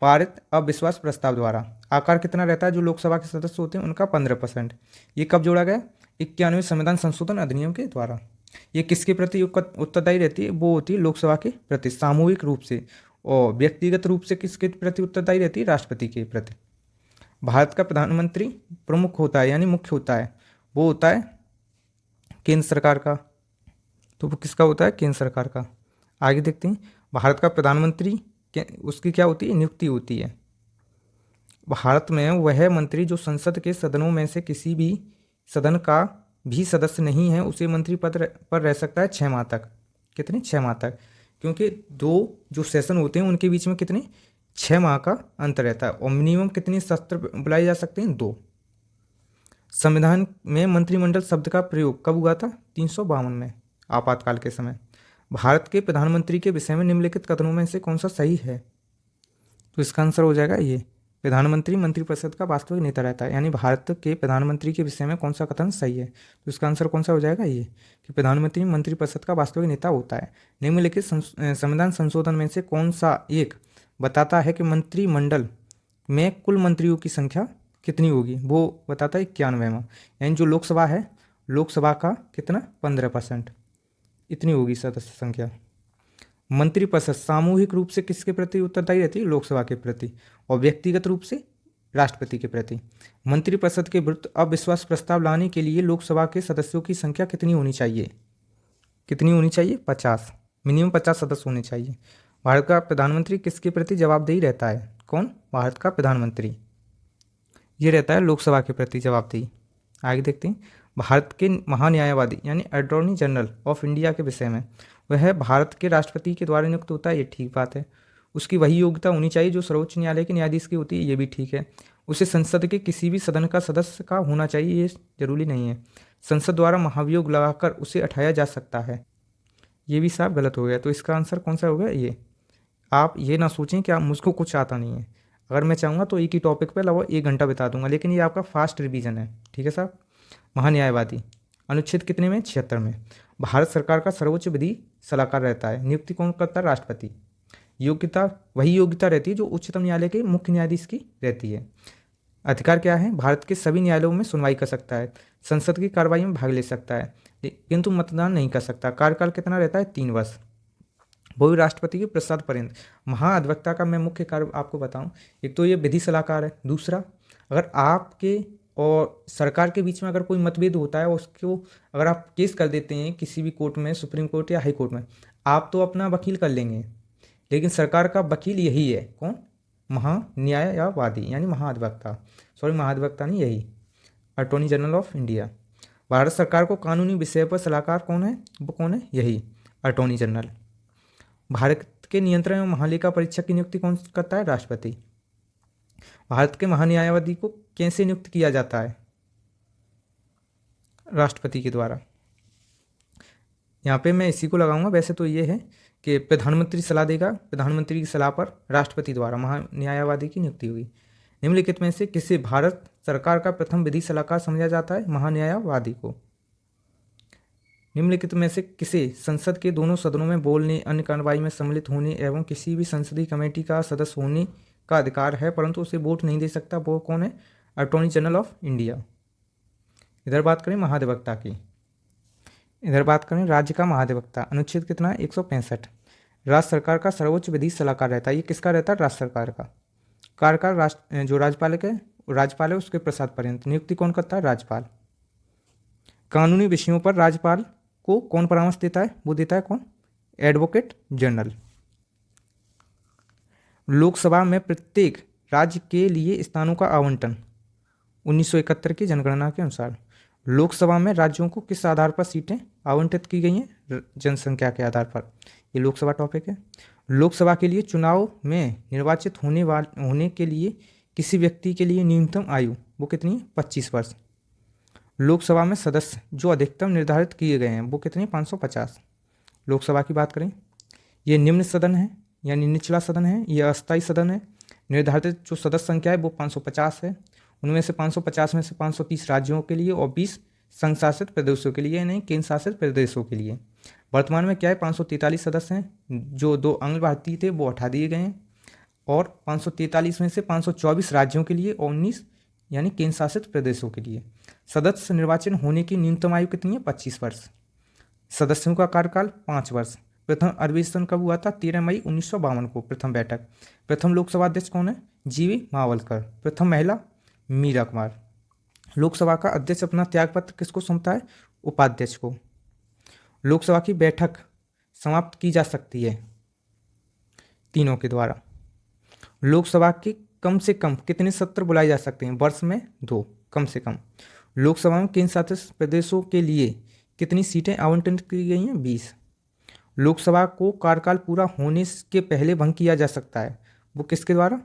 पारित अविश्वास प्रस्ताव द्वारा। आकार कितना रहता है जो लोकसभा के सदस्य होते हैं उनका, 15%। ये कब जोड़ा गया, 91वें संविधान संशोधन अधिनियम के द्वारा। ये किसके प्रति उत्तरदायी रहती है, वो होती है लोकसभा के प्रति सामूहिक रूप से, और व्यक्तिगत रूप से किसके प्रति उत्तरदायी रहती है, राष्ट्रपति के प्रति। भारत का प्रधानमंत्री प्रमुख होता है यानी मुख्य होता है, वो होता है केंद्र सरकार का। तो वो किसका होता है, केंद्र सरकार का। आगे देखते हैं, भारत का प्रधानमंत्री उसकी क्या होती है, नियुक्ति होती है। भारत में वह मंत्री जो संसद के सदनों में से किसी भी सदन का भी सदस्य नहीं है उसे मंत्री पद पर रह सकता है 6 माह तक। कितने, 6 माह तक, क्योंकि दो जो सेशन होते हैं उनके बीच में कितने, 6 माह का अंतर रहता है। और मिनिमम कितने सत्र बुलाए जा सकते हैं, 2। संविधान में मंत्रिमंडल शब्द का प्रयोग कब हुआ था, 352 में, आपातकाल के समय। भारत के प्रधानमंत्री के विषय में निम्नलिखित कथनों में से कौन सा सही है, तो इसका आंसर हो जाएगा ये, प्रधानमंत्री मंत्रिपरिषद का वास्तविक नेता रहता है। यानी भारत के प्रधानमंत्री के विषय में कौन सा कथन सही है, तो इसका आंसर कौन सा हो जाएगा, ये कि प्रधानमंत्री मंत्रिपरिषद का वास्तविक नेता होता है। निम्नलिखित संविधान संशोधन में से कौन सा एक बताता है कि मंत्रिमंडल में कुल मंत्रियों की संख्या कितनी होगी, वो बताता है 91वां। यानी जो लोकसभा है, लोकसभा का कितना, 15%, इतनी होगी सदस्य संख्या। मंत्रिपरिषद सामूहिक रूप से किसके प्रति उत्तरदायी रहती है, लोकसभा के प्रति, और व्यक्तिगत रूप से राष्ट्रपति के प्रति। मंत्रिपरिषद के विरुद्ध अविश्वास प्रस्ताव लाने के लिए लोकसभा के सदस्यों की संख्या कितनी होनी चाहिए, कितनी होनी चाहिए, 50, मिनिमम 50 सदस्य होने चाहिए। भारत का प्रधानमंत्री किसके प्रति जवाबदेही रहता है, कौन, भारत का प्रधानमंत्री, ये रहता है लोकसभा के प्रति जवाबदेही। आगे देखते हैं, भारत के महान्यायवादी यानी अटॉर्नी जनरल ऑफ इंडिया के विषय में, वह भारत के राष्ट्रपति के द्वारा नियुक्त होता है, ये ठीक बात है। उसकी वही योग्यता होनी चाहिए जो सर्वोच्च न्यायालय के न्यायाधीश की होती है, ये भी ठीक है। उसे संसद के किसी भी सदन का सदस्य का होना चाहिए, ये जरूरी नहीं है। संसद द्वारा महाभियोग लगाकर उसे हटाया जा सकता है, ये भी साफ गलत हो गया। तो इसका आंसर कौन सा होगा, ये। आप ये ना सोचें कि आप मुझको कुछ आता नहीं है, अगर मैं चाहूँगा तो एक ही टॉपिक पर लगभग 1 घंटा बिता दूंगा, लेकिन ये आपका फास्ट रिवीजन है, ठीक है साहब। महान्यायवादी अनुच्छेद कितने में, 76 में। भारत सरकार का सर्वोच्च विधि सलाहकार रहता है, नियुक्ति कौन करता है, राष्ट्रपति। योग्यता वही योग्यता रहती है जो उच्चतम न्यायालय के मुख्य न्यायाधीश की रहती है। अधिकार क्या है, भारत के सभी न्यायालयों में सुनवाई कर सकता है, संसद की कार्रवाई में भाग ले सकता है, किंतु मतदान नहीं कर सकता। कार्यकाल कितना रहता है, 3 वर्ष, वो भी राष्ट्रपति के प्रसाद पर्यंत। महाधिवक्ता का मैं मुख्य कार्य आपको बताऊं, एक तो ये विधि सलाहकार है, दूसरा अगर आपके और सरकार के बीच में अगर कोई मतभेद होता है, उसको अगर आप केस कर देते हैं किसी भी कोर्ट में, सुप्रीम कोर्ट या हाई कोर्ट में, आप तो अपना वकील कर लेंगे, लेकिन सरकार का वकील यही है, कौन, महान्यायवादी यानी महाधिवक्ता, सॉरी महाधिवक्ता नहीं, यही attorney general of India. Bharat सरकार को कानूनी विषय पर सलाहकार कौन है, वो कौन है, यही अटॉर्नी जनरल। भारत के नियंत्रण एवं महालेखा परीक्षक की नियुक्ति कौन करता है, राष्ट्रपति। भारत के महान्यायवादी को कैसे नियुक्त किया जाता है, राष्ट्रपति के द्वारा। यहाँ पे मैं इसी को लगाऊंगा, वैसे तो ये है कि प्रधानमंत्री सलाह देगा, प्रधानमंत्री की सलाह पर राष्ट्रपति द्वारा महान्यायवादी की नियुक्ति होगी। निम्नलिखित में से किसे भारत सरकार का प्रथम विधि सलाहकार समझा जाता है, महान्यायवादी को। निम्नलिखित में से किसे संसद के दोनों सदनों में बोलने, अन्य कार्रवाई में सम्मिलित होने एवं किसी भी संसदीय कमेटी का सदस्य होने का अधिकार है परंतु उसे वोट नहीं दे सकता, वो कौन है, अटॉर्नी जनरल ऑफ इंडिया। इधर बात करें महाधिवक्ता की, इधर बात करें राज्य का महाधिवक्ता। अनुच्छेद कितना है, 165। राज्य सरकार का सर्वोच्च विधि सलाहकार रहता है, ये किसका रहता है, राज्य सरकार का। कार्यकाल जो राज्यपाल है उसके प्रसाद पर्यंत। नियुक्ति कौन करता है, राज्यपाल। कानूनी विषयों पर राज्यपाल को कौन परामर्श देता है, वो देता है कौन, एडवोकेट जनरल। लोकसभा में प्रत्येक राज्य के लिए स्थानों का आवंटन 1971 की जनगणना के अनुसार। लोकसभा में राज्यों को किस आधार पर सीटें आवंटित की गई हैं? जनसंख्या के आधार पर। ये लोकसभा टॉपिक है। लोकसभा के लिए चुनाव में निर्वाचित होने के लिए किसी व्यक्ति के लिए न्यूनतम आयु वो कितनी है? 25 वर्ष। लोकसभा में सदस्य जो अधिकतम निर्धारित किए गए हैं वो कितने? 550। लोकसभा की बात करें, ये निम्न सदन है यानी निचला सदन है, यह अस्थायी सदन है। निर्धारित जो सदस्य संख्या है वो 550 है। उनमें से 550 में से 530 राज्यों के लिए और 20 संघ शासित प्रदेशों के लिए, नहीं केंद्र शासित प्रदेशों के लिए। वर्तमान में क्या है, 543 सदस्य हैं। जो 2 अंग भारतीय थे वो हटा दिए गए हैं और 543 में से 524 राज्यों के लिए और 19 यानी केंद्र शासित प्रदेशों के लिए। सदस्य निर्वाचन होने की न्यूनतम आयु कितनी है? 25 वर्ष। सदस्यों का कार्यकाल 5 वर्ष। प्रथम अधिवेशन कब हुआ था? 13 मई 1952 को प्रथम बैठक। प्रथम लोकसभा अध्यक्ष कौन है? जीवी मावलकर। प्रथम महिला मीरा कुमार। लोकसभा का अध्यक्ष अपना त्यागपत्र किसको सौंपता है? उपाध्यक्ष को। लोकसभा की बैठक समाप्त की जा सकती है तीनों के द्वारा। लोकसभा के कम से कम कितने सत्र बुलाए जा सकते हैं? वर्ष में 2 कम से कम। लोकसभा में केंद्र शासित प्रदेशों के लिए कितनी सीटें आवंटित की गई हैं? 20। लोकसभा को कार्यकाल पूरा होने के पहले भंग किया जा सकता है, वो किसके द्वारा?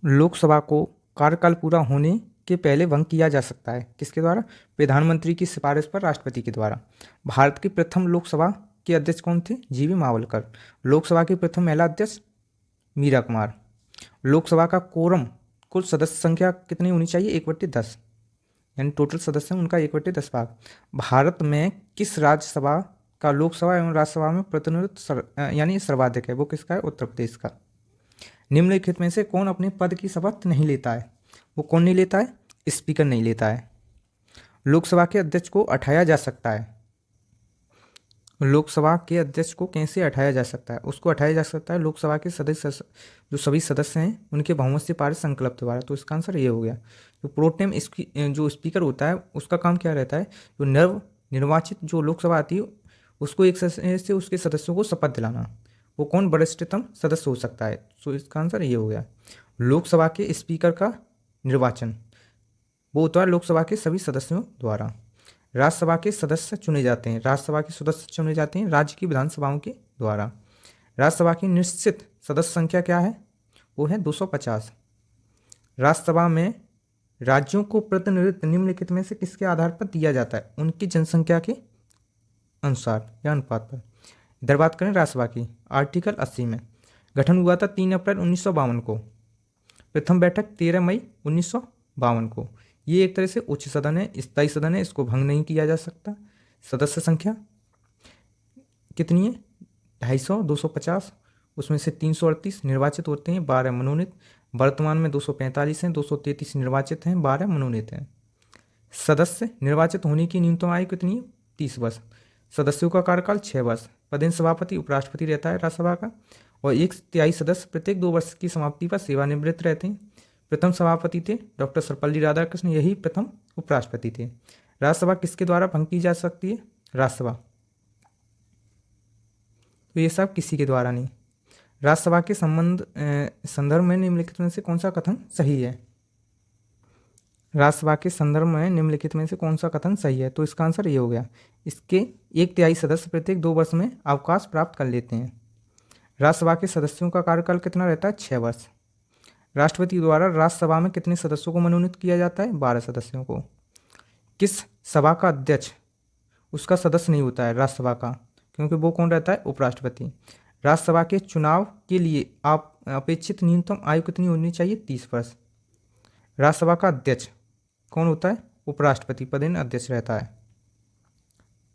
लोकसभा को कार्यकाल पूरा होने के पहले भंग किया जा सकता है, किसके द्वारा? प्रधानमंत्री की सिफारिश पर राष्ट्रपति के द्वारा। भारत की प्रथम लोकसभा के अध्यक्ष कौन थे? जीवी मावलकर। लोकसभा की प्रथम महिला अध्यक्ष मीरा कुमार। लोकसभा का कोरम कुल सदस्य संख्या कितनी होनी चाहिए? 1/10 यानी टोटल सदस्य हैं उनका 1/10 भाग। भारत में किस राज्यसभा का लोकसभा एवं राज्यसभा में प्रतिनिधित्व यानी सर्वाधिक है, वो किसका है? उत्तर प्रदेश का। निम्नलिखित में से कौन अपने पद की शपथ नहीं लेता है? वो कौन नहीं लेता है? स्पीकर नहीं लेता है। लोकसभा के अध्यक्ष को हटाया जा सकता है। लोकसभा के अध्यक्ष को कैसे हटाया जा सकता है? उसको हटाया जा सकता है लोकसभा के सदस्य जो सभी सदस्य हैं उनके बहुमत से पारित संकल्प द्वारा। तो इसका आंसर ये हो गया। तो प्रोटेम इसकी जो स्पीकर होता है उसका काम क्या रहता है? जो नव निर्वाचित जो लोकसभा आती है उसको एक से उसके सदस्यों को शपथ दिलाना। वो कौन वरिष्ठतम सदस्य हो सकता है? तो इसका आंसर ये हो गया। लोकसभा के स्पीकर का निर्वाचन वो होता है लोकसभा के सभी सदस्यों द्वारा। राज्यसभा के सदस्य चुने जाते हैं, राज्यसभा के सदस्य चुने जाते हैं राज्य की विधानसभाओं के द्वारा। राज्यसभा की निश्चित सदस्य संख्या क्या है? वो है 250। राज्यसभा में राज्यों को प्रतिनिधित्व निम्नलिखित में से किसके आधार पर दिया जाता है? उनकी जनसंख्या के अनुसार या अनुपात पर। इधर बात करें राज्यसभा की, आर्टिकल 80 में गठन हुआ था 3 अप्रैल 1952 को। प्रथम बैठक 13 मई 1952 को। ये एक तरह से उच्च सदन है, स्थायी सदन है, इसको भंग नहीं किया जा सकता। सदस्य संख्या कितनी है? 250, 250, उसमें से 338 निर्वाचित होते हैं, 12 मनोनीत। वर्तमान में 245 हैं, 233 निर्वाचित हैं, 12 मनोनीत हैं। सदस्य निर्वाचित होने की न्यूनतम आयु कितनी है? 30 वर्ष। सदस्यों का कार्यकाल 6 वर्ष। पदेन सभापति उपराष्ट्रपति रहता है राज्यसभा का, और 1/3 सदस्य प्रत्येक 2 वर्ष की समाप्ति पर सेवानिवृत्त रहते हैं। प्रथम सभापति थे डॉक्टर सर्वपल्ली राधाकृष्णन, यही प्रथम उपराष्ट्रपति थे। राज्यसभा किसके द्वारा भंग की जा सकती है? राज्यसभा। तो ये सब किसी के द्वारा नहीं। राज्यसभा के संदर्भ में निम्नलिखित में से कौन सा कथन सही है? राज्यसभा के संदर्भ में निम्नलिखित में से कौन सा कथन सही है? तो इसका आंसर ये हो गया। इसके 1/3 सदस्य प्रत्येक 2 वर्ष में अवकाश प्राप्त कर लेते हैं। राज्यसभा के सदस्यों का कार्यकाल कितना रहता है? 6 वर्ष। राष्ट्रपति द्वारा राज्यसभा में कितने सदस्यों को मनोनीत किया जाता है? 12 सदस्यों को। किस सभा का अध्यक्ष उसका सदस्य नहीं होता है राज्यसभा का, क्योंकि वो कौन रहता है? उपराष्ट्रपति। राज्यसभा के चुनाव के लिए आप अपेक्षित न्यूनतम आयु कितनी होनी चाहिए? 30 वर्ष। राज्यसभा का अध्यक्ष कौन होता है? उपराष्ट्रपति पदेन अध्यक्ष रहता है।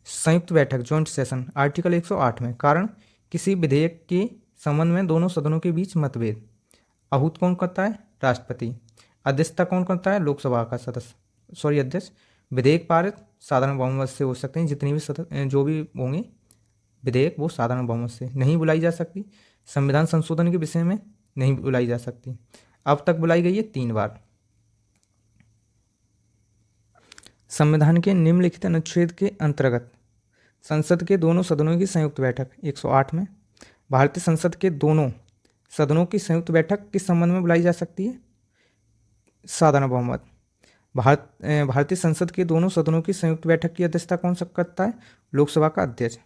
संयुक्त बैठक जॉइंट सेशन आर्टिकल 108 में कारण किसी विधेयक के संबंध में दोनों सदनों के बीच मतभेद। आहूत कौन करता है? राष्ट्रपति। अध्यक्षता कौन करता है? लोकसभा का सदस्य अध्यक्ष। विधेयक पारित साधारण बहुमत से हो सकते हैं, जितनी भी जो भी होंगे विधेयक वो साधारण बहुमत से नहीं बुलाई जा सकती। संविधान संशोधन के विषय में नहीं बुलाई जा सकती। अब तक बुलाई गई है 3 बार। संविधान के निम्नलिखित अनुच्छेद के अंतर्गत संसद के दोनों सदनों की संयुक्त बैठक 108 में। भारतीय संसद के दोनों सदनों की संयुक्त बैठक किस संबंध में बुलाई जा सकती है? साधारण बहुमत। भारतीय संसद के दोनों सदनों की संयुक्त बैठक की अध्यक्षता कौन सा करता है? लोकसभा का अध्यक्ष।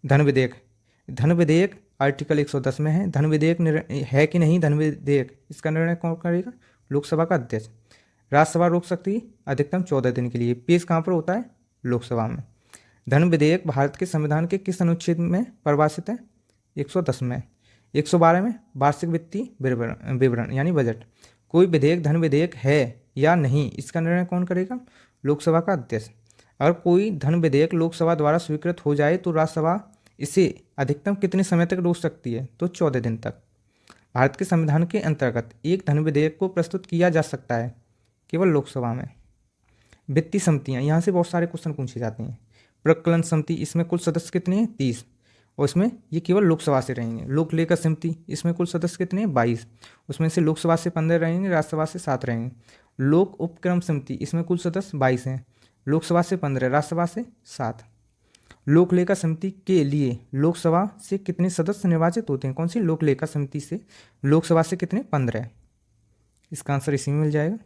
धन विधेयक। धन विधेयक आर्टिकल 110 में है। धन विधेयक है कि नहीं धन विधेयक, इसका निर्णय कौन करेगा? लोकसभा का अध्यक्ष। राज्यसभा रोक सकती है अधिकतम 14 दिन के लिए। पेश कहाँ पर होता है? लोकसभा में। धन विधेयक भारत के संविधान के किस अनुच्छेद में परिभाषित है? 110 में। 112 में वार्षिक वित्तीय विवरण यानी बजट। कोई विधेयक धन विधेयक है या नहीं, इसका निर्णय कौन करेगा? लोकसभा का अध्यक्ष। अगर कोई धन विधेयक लोकसभा द्वारा स्वीकृत हो जाए तो राज्यसभा इसे अधिकतम कितने समय तक रोक सकती है? तो 14 दिन तक। भारत के संविधान के अंतर्गत एक धन विधेयक को प्रस्तुत किया जा सकता है केवल लोकसभा में। वित्तीय समितियां, यहाँ से बहुत सारे क्वेश्चन पूछे जाते हैं। प्रकलन समिति, इसमें कुल सदस्य कितने हैं? 30, और इसमें ये केवल लोकसभा से रहेंगे। लोक लेखा समिति, इसमें कुल सदस्य कितने हैं? 22, उसमें से लोकसभा से 15 रहेंगे, राज्यसभा से 7 रहेंगे। लोक उपक्रम समिति, इसमें कुल सदस्य 22 हैं, लोकसभा से 15, राज्यसभा से 7। लोक लेखा समिति के लिए लोकसभा से कितने सदस्य निर्वाचित होते हैं? कौन सी? लोक लेखा समिति से लोकसभा से कितने? 15। इसका आंसर इसी में मिल जाएगा।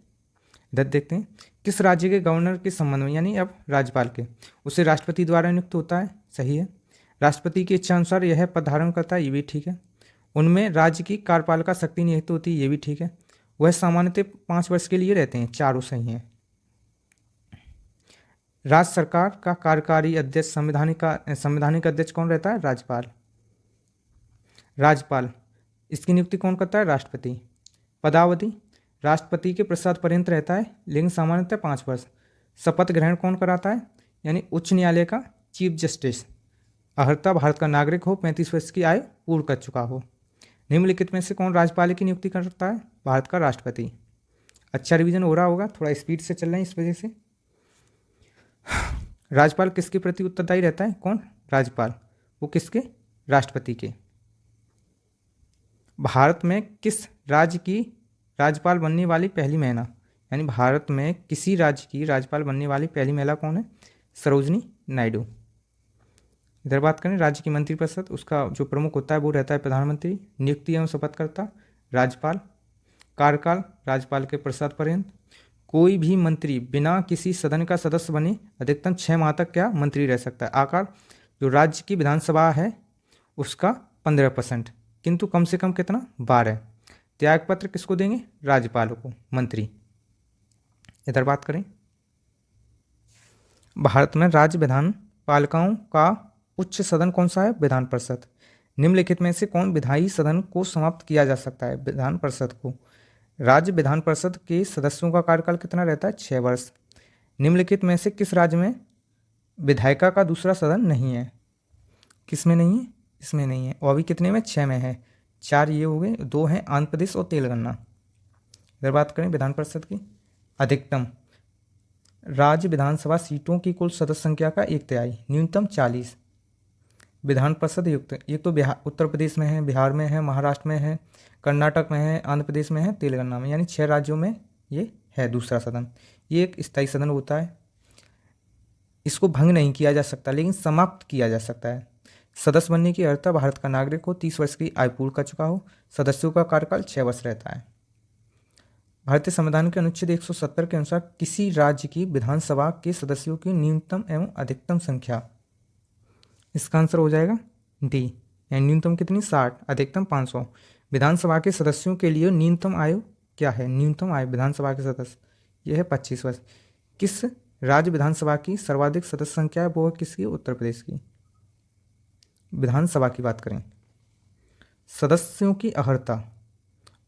इधर देखते हैं, किस राज्य के गवर्नर के संबंध में, यानी अब राज्यपाल के, उसे राष्ट्रपति द्वारा नियुक्त होता है? सही है। राष्ट्रपति की इच्छा अनुसार यह पद धारण करता है? ये भी ठीक है। उनमें राज्य की कार्यपालिका शक्ति निहित होती है? ये भी ठीक है। वह सामान्यतः 5 वर्ष के लिए रहते हैं? चारों सही हैं। राज्य सरकार का कार्यकारी अध्यक्ष संवैधानिक अध्यक्ष कौन रहता है? राज्यपाल। इसकी नियुक्ति कौन करता है? राष्ट्रपति। पदावधि राष्ट्रपति के प्रसाद पर्यंत रहता है, लेकिन सामान्यतः 5 वर्ष। शपथ ग्रहण कौन कराता है? यानी उच्च न्यायालय का चीफ जस्टिस। अर्हता भारत का नागरिक हो, 35 वर्ष की आयु पूर्ण कर चुका हो। निम्नलिखित में से कौन राज्यपाल की नियुक्ति करता है? भारत का राष्ट्रपति। अच्छा रिवीजन हो रहा होगा, थोड़ा स्पीड से चल रहे हैं इस वजह से। राज्यपाल किसके प्रति उत्तरदायी रहता है? कौन? राज्यपाल। वो किसके? राष्ट्रपति के। भारत में किस राज्य की राज्यपाल बनने वाली पहली महिला, यानी भारत में किसी राज्य की राज्यपाल बनने वाली पहली महिला कौन है? सरोजनी नायडू। इधर बात करें राज्य की मंत्रिपरिषद, उसका जो प्रमुख होता है वो रहता है प्रधानमंत्री। नियुक्ति एवं शपथकर्ता राज्यपाल। कार्यकाल राज्यपाल के प्रसाद पर्यंत। कोई भी मंत्री बिना किसी सदन का सदस्य बने अधिकतम 6 माह तक क्या मंत्री रह सकता है? आकार जो राज्य की विधानसभा है उसका 15%, किंतु कम से कम कितना? 12। त्यागपत्र किसको देंगे? राज्यपाल को, मंत्री। इधर बात करें, भारत में राज्य विधान पालिकाओं का उच्च सदन कौन सा है? विधान परिषद। निम्नलिखित में से कौन विधायी सदन को समाप्त किया जा सकता है? विधान परिषद को। राज्य विधान परिषद के सदस्यों का कार्यकाल कितना रहता है? 6 वर्ष। निम्नलिखित में से किस राज्य में विधायिका का दूसरा सदन नहीं है? किस में नहीं है? इसमें नहीं है। और अभी कितने में? 6 में है। 4 ये हो गए, 2 हैं आंध्र प्रदेश और तेलंगाना। इधर बात करें विधान परिषद की। अधिकतम राज्य विधानसभा सीटों की कुल सदस्य संख्या का 1/3, न्यूनतम 40। विधान परिषद युक्त, ये तो उत्तर प्रदेश में है, बिहार में है, महाराष्ट्र में है, कर्नाटक में है, आंध्र प्रदेश में है, तेलंगाना में, यानी 6 राज्यों में ये है दूसरा सदन। ये एक स्थायी सदन होता है। इसको भंग नहीं किया जा सकता, लेकिन समाप्त किया जा सकता है। सदस्य बनने की अर्हता भारत का नागरिक हो, 30 वर्ष की आयु पूर्ण कर चुका हो। सदस्यों का कार्यकाल 6 वर्ष रहता है। भारतीय संविधान के अनुच्छेद 170 के अनुसार किसी राज्य की विधानसभा के सदस्यों की न्यूनतम एवं अधिकतम संख्या, इसका आंसर हो जाएगा डी। यानी न्यूनतम कितनी? 60, अधिकतम 500। विधानसभा के सदस्यों के लिए न्यूनतम आयु क्या है? न्यूनतम आयु विधानसभा के सदस्य यह है 25 वर्ष। किस राज्य विधानसभा की सर्वाधिक सदस्य संख्या है? वो है किसकी? उत्तर प्रदेश की। विधानसभा की बात करें, सदस्यों की अर्हता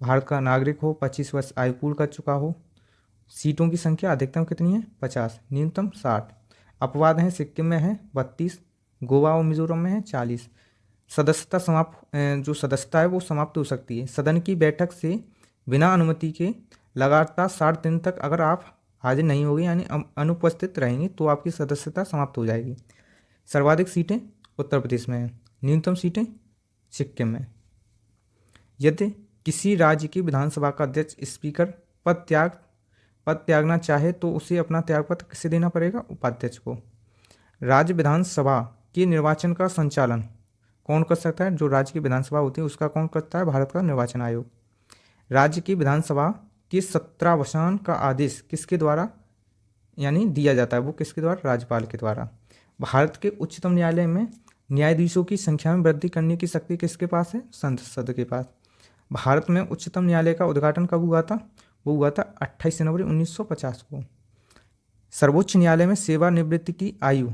भारत का नागरिक हो, 25 वर्ष आयु पूर्ण कर चुका हो। सीटों की संख्या अधिकतम कितनी है? 50, न्यूनतम 60। अपवाद हैं, सिक्किम में है 32, गोवा और मिजोरम में है 40। जो सदस्यता है वो समाप्त हो सकती है। सदन की बैठक से बिना अनुमति के लगातार 60 दिन तक अगर आप हाजिर नहीं होगी, यानी अनुपस्थित रहेंगे, तो आपकी सदस्यता समाप्त हो जाएगी। सर्वाधिक सीटें उत्तर प्रदेश में है, न्यूनतम सीटें सिक्किम में। यदि किसी राज्य की विधानसभा का अध्यक्ष स्पीकर पद त्यागना चाहे तो उसे अपना त्यागपत्र किसे देना पड़ेगा? उपाध्यक्ष को। राज्य विधानसभा के निर्वाचन का संचालन कौन कर सकता है? जो राज्य की विधानसभा होती है उसका कौन करता है? भारत का निर्वाचन आयोग। राज्य की विधानसभा के सत्रावसान का आदेश किसके द्वारा यानी दिया जाता है? वो किसके द्वारा? राज्यपाल के द्वारा। भारत के उच्चतम न्यायालय में न्यायाधीशों की संख्या में वृद्धि करने की शक्ति किसके पास है? संसद के पास। भारत में उच्चतम न्यायालय का उद्घाटन कब हुआ था? वो हुआ था 28 जनवरी 1950 को। सर्वोच्च न्यायालय में सेवानिवृत्ति की आयु,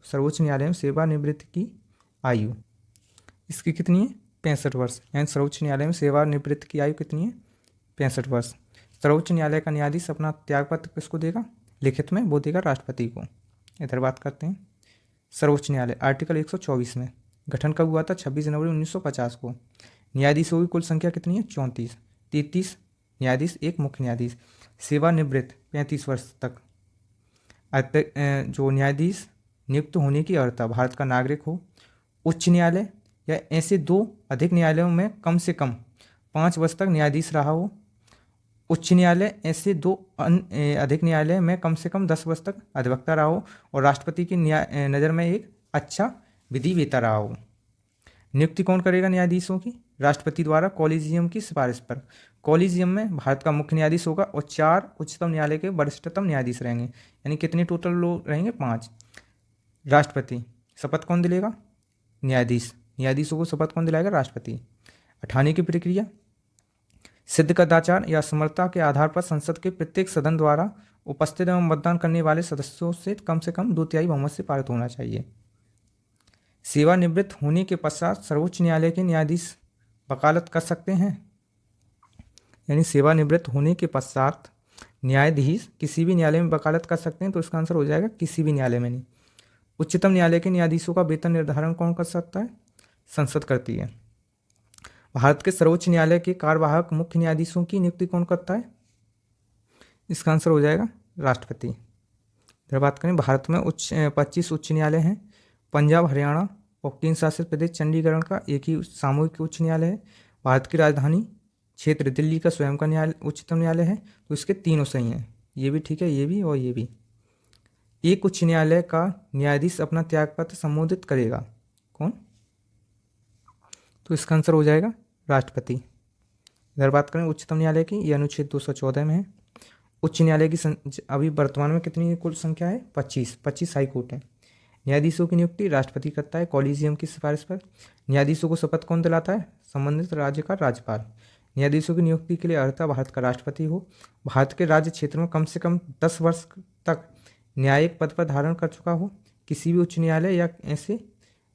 सर्वोच्च न्यायालय में सेवानिवृत्ति की आयु इसकी कितनी है? 65 वर्ष। यानी सर्वोच्च न्यायालय में सेवानिवृत्ति की आयु कितनी है? 65 वर्ष। सर्वोच्च न्यायालय का न्यायाधीश अपना त्यागपत्र किसको देगा? लिखित में वो देगा राष्ट्रपति को। इधर बात करते हैं सर्वोच्च न्यायालय आर्टिकल 124 में गठन कब हुआ था? 26 जनवरी 1950 को। न्यायाधीशों की कुल संख्या कितनी है? 34। 33 न्यायाधीश, एक मुख्य न्यायाधीश। सेवानिवृत्त 35 वर्ष तक। जो न्यायाधीश नियुक्त होने की अर्हता भारत का नागरिक हो, उच्च न्यायालय या ऐसे 2 अधिक न्यायालयों में कम से कम 5 वर्ष तक न्यायाधीश रहा हो, उच्च न्यायालय ऐसे 2 अधिक न्यायालय में कम से कम 10 वर्ष तक अधिवक्ता रहा हो, और राष्ट्रपति की नज़र में एक अच्छा विधिवेत्ता रहा हो। नियुक्ति कौन करेगा न्यायाधीशों की? राष्ट्रपति द्वारा कॉलेजियम की सिफारिश पर। कॉलेजियम में भारत का मुख्य न्यायाधीश होगा और 4 उच्चतम न्यायालय के वरिष्ठतम न्यायाधीश रहेंगे। यानी कितने टोटल लोग रहेंगे? 5। राष्ट्रपति शपथ कौन दिलेगा? न्यायाधीश। न्यायाधीशों को शपथ कौन दिलाएगा? राष्ट्रपति। हटाने की प्रक्रिया सिद्ध कदाचार या समर्था के आधार पर संसद के प्रत्येक सदन द्वारा उपस्थित एवं मतदान करने वाले सदस्यों से कम 2/3 बहुमत से पारित होना चाहिए। सेवानिवृत्त होने के पश्चात सर्वोच्च न्यायालय के न्यायाधीश वकालत कर सकते हैं। यानी सेवानिवृत्त होने के पश्चात न्यायाधीश किसी भी न्यायालय में वकालत कर सकते हैं, तो इसका आंसर हो जाएगा किसी भी न्यायालय में नहीं। उच्चतम न्यायालय के न्यायाधीशों का वेतन निर्धारण कौन कर सकता है? संसद करती है। भारत के सर्वोच्च न्यायालय के कार्यवाहक मुख्य न्यायाधीशों की नियुक्ति कौन करता है? इसका आंसर हो जाएगा राष्ट्रपति। इधर बात करें भारत में 25 उच्च न्यायालय हैं। पंजाब, हरियाणा और केंद्र शासित प्रदेश चंडीगढ़ का एक ही सामूहिक उच्च न्यायालय है। भारत की राजधानी क्षेत्र दिल्ली का स्वयं का न्यायालय उच्चतम न्यायालय है। तो इसके तीनों सही हैं, ये भी ठीक है, ये भी और ये भी। एक उच्च न्यायालय का न्यायाधीश अपना त्यागपत्र संबोधित करेगा, कौन? तो इसका आंसर हो जाएगा राष्ट्रपति। इधर बात करें उच्चतम न्यायालय की, यह अनुच्छेद 214 में है। उच्च न्यायालय की अभी वर्तमान में कितनी कुल संख्या है? 25 हाई कोर्ट है। न्यायाधीशों की नियुक्ति राष्ट्रपति करता है कॉलेजियम की सिफारिश पर। न्यायाधीशों को शपथ कौन दिलाता है? संबंधित राज्य का राज्यपाल। न्यायाधीशों की नियुक्ति के लिए अर्हता भारत का राष्ट्रपति हो। भारत के राज्य क्षेत्र में कम से कम 10 वर्ष तक न्यायिक पद पर धारण कर चुका हो। किसी भी उच्च न्यायालय या ऐसे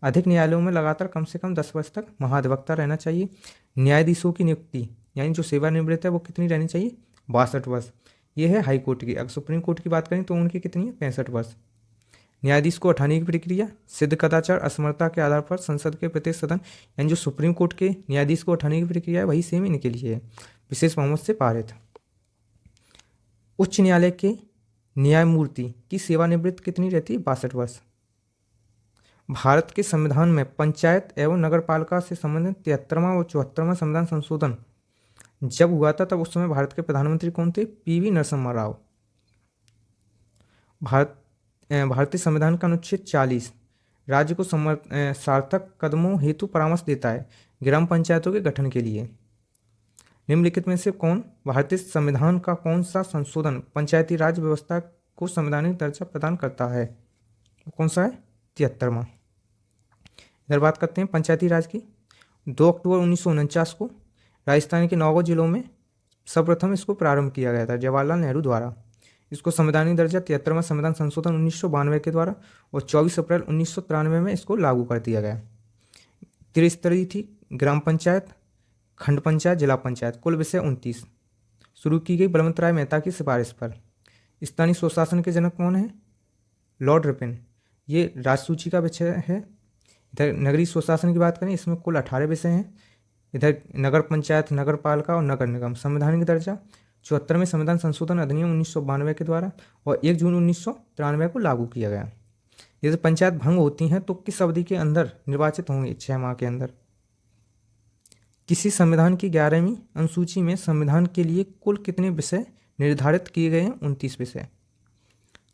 अधिक न्यायालयों में लगातार कम से कम 10 वर्ष तक महाधिवक्ता रहना चाहिए। न्यायाधीशों की नियुक्ति यानी जो सेवानिवृत्त है वो कितनी रहनी चाहिए? 62 वर्ष। ये है हाई कोर्ट की। अगर सुप्रीम कोर्ट की बात करें तो उनकी कितनी है? 65 वर्ष। न्यायाधीश को हटाने की प्रक्रिया सिद्ध कदाचार असमर्थता के आधार पर संसद के प्रत्येक सदन यानी जो सुप्रीम कोर्ट के न्यायाधीश को हटाने की प्रक्रिया है वही सेम इनके लिए है, विशेष बहुमत से पारित। उच्च न्यायालय के न्यायमूर्ति की सेवानिवृत्ति कितनी रहती है? 62 वर्ष। भारत के संविधान में पंचायत एवं नगरपालिका से संबंधित 73वां और 74वां संविधान संशोधन जब हुआ था तब उस समय भारत के प्रधानमंत्री कौन थे? पीवी नरसिम्हा राव। भारतीय संविधान का अनुच्छेद 40 राज्य को सार्थक कदमों हेतु परामर्श देता है ग्राम पंचायतों के गठन के लिए। निम्नलिखित में से कौन भारतीय संविधान का कौन सा संशोधन पंचायती राज व्यवस्था को संवैधानिक दर्जा प्रदान करता है? कौन सा है? 73वां। इधर बात करते हैं पंचायती राज की। 2 अक्टूबर 1949 को राजस्थान के 9 जिलों में सर्वप्रथम इसको प्रारंभ किया गया था जवाहरलाल नेहरू द्वारा। इसको संवैधानिक दर्जा 73वां संविधान संशोधन 1992 के द्वारा और 24 अप्रैल 1993 में इसको लागू कर दिया गया। त्रिस्तरीय थी ग्राम पंचायत, खंड पंचायत, जिला पंचायत। कुल विषय 29। शुरू की गई बलवंत राय मेहता की सिफारिश पर। स्थानीय स्वशासन के जनक कौन है? Lord Ripon. ये राजसूची का विषय है। इधर नगरीय स्वशासन की बात करें इसमें कुल 18 विषय हैं। इधर नगर पंचायत, नगर पालिका और नगर निगम। संवैधानिक दर्जा 74वें संविधान संशोधन अधिनियम 1992 के द्वारा और 1 जून 1993 को लागू किया गया। यदि पंचायत भंग होती हैं तो किस अवधि के अंदर निर्वाचित होंगे? 6 माह के अंदर। किसी संविधान की 11वीं अनुसूची में संविधान के लिए कुल कितने विषय निर्धारित किए गए हैं? 29 विषय।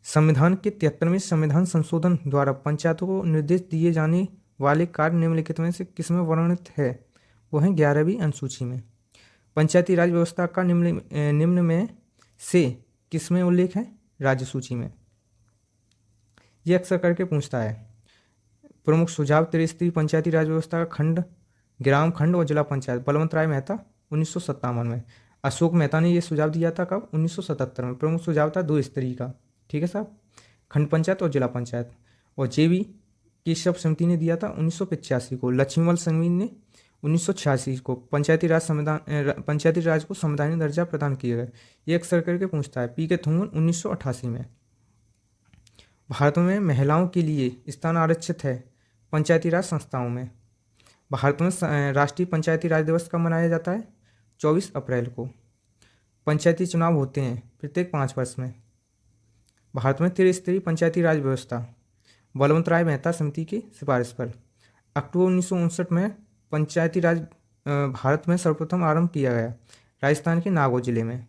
संविधान के 73वें संविधान संशोधन द्वारा पंचायतों को निर्देश दिए जाने वाले कार्य निम्नलिखित में से किसमें वर्णित है? वो है 11वीं अनुसूची में। पंचायती राज व्यवस्था का निम्न में से किसमें उल्लेख है? राज्य सूची में। ये अक्सर करके पूछता है। प्रमुख सुझाव त्रिस्तरीय पंचायती राज व्यवस्था का खंड, ग्राम खंड और जिला पंचायत, बलवंत राय मेहता 1957 में। अशोक मेहता ने ये सुझाव दिया था कब? 1977 में। प्रमुख सुझाव था 2 स्तरीय का, ठीक है साहब, खंड पंचायत और जिला पंचायत। और जेवी केशव समिति ने दिया था 1985 को। लक्ष्मीमल संघवी ने 1986 को पंचायती राज को संवैधानिक दर्जा प्रदान किया गया। ये अक्सर करके पूछता है। पी के थोंगन 1988 में। भारत में महिलाओं के लिए स्थान आरक्षित है पंचायती राज संस्थाओं में। भारत में राष्ट्रीय पंचायती राज दिवस कब मनाया जाता है? 24 अप्रैल को। पंचायती चुनाव होते हैं प्रत्येक 5 वर्ष में। भारत में त्रिस्तरीय पंचायती राज व्यवस्था बलवंत राय मेहता समिति की सिफारिश पर। अक्टूबर 1959 में पंचायती राज भारत में सर्वप्रथम आरंभ किया गया, राजस्थान के नागौर जिले में।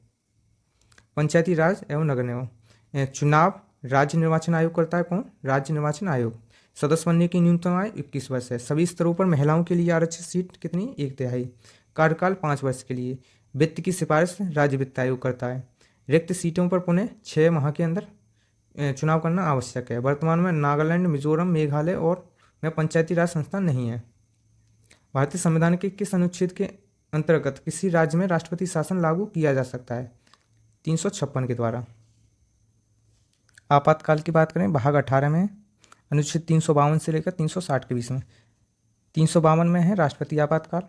पंचायती राज एवं नगर निगम चुनाव राज्य निर्वाचन आयोग करता है। कौन? राज्य निर्वाचन आयोग। सदस्य बनने की न्यूनतम आयु 21 वर्ष है। सभी स्तरों पर महिलाओं के लिए आरक्षित सीट कितनी? 1/3। कार्यकाल 5 वर्ष के लिए। वित्त की सिफारिश राज्य वित्त आयोग करता है। रिक्त सीटों पर पुनः 6 माह के अंदर चुनाव करना आवश्यक है। वर्तमान में नागालैंड, मिजोरम, मेघालय और में पंचायती राज संस्था नहीं है। भारतीय संविधान के किस अनुच्छेद के अंतर्गत किसी राज्य में राष्ट्रपति शासन लागू किया जा सकता है? 356 के द्वारा। आपातकाल की बात करें, भाग 18 में अनुच्छेद 352 से लेकर 360 के बीच में। 352 में है राष्ट्रपति आपातकाल।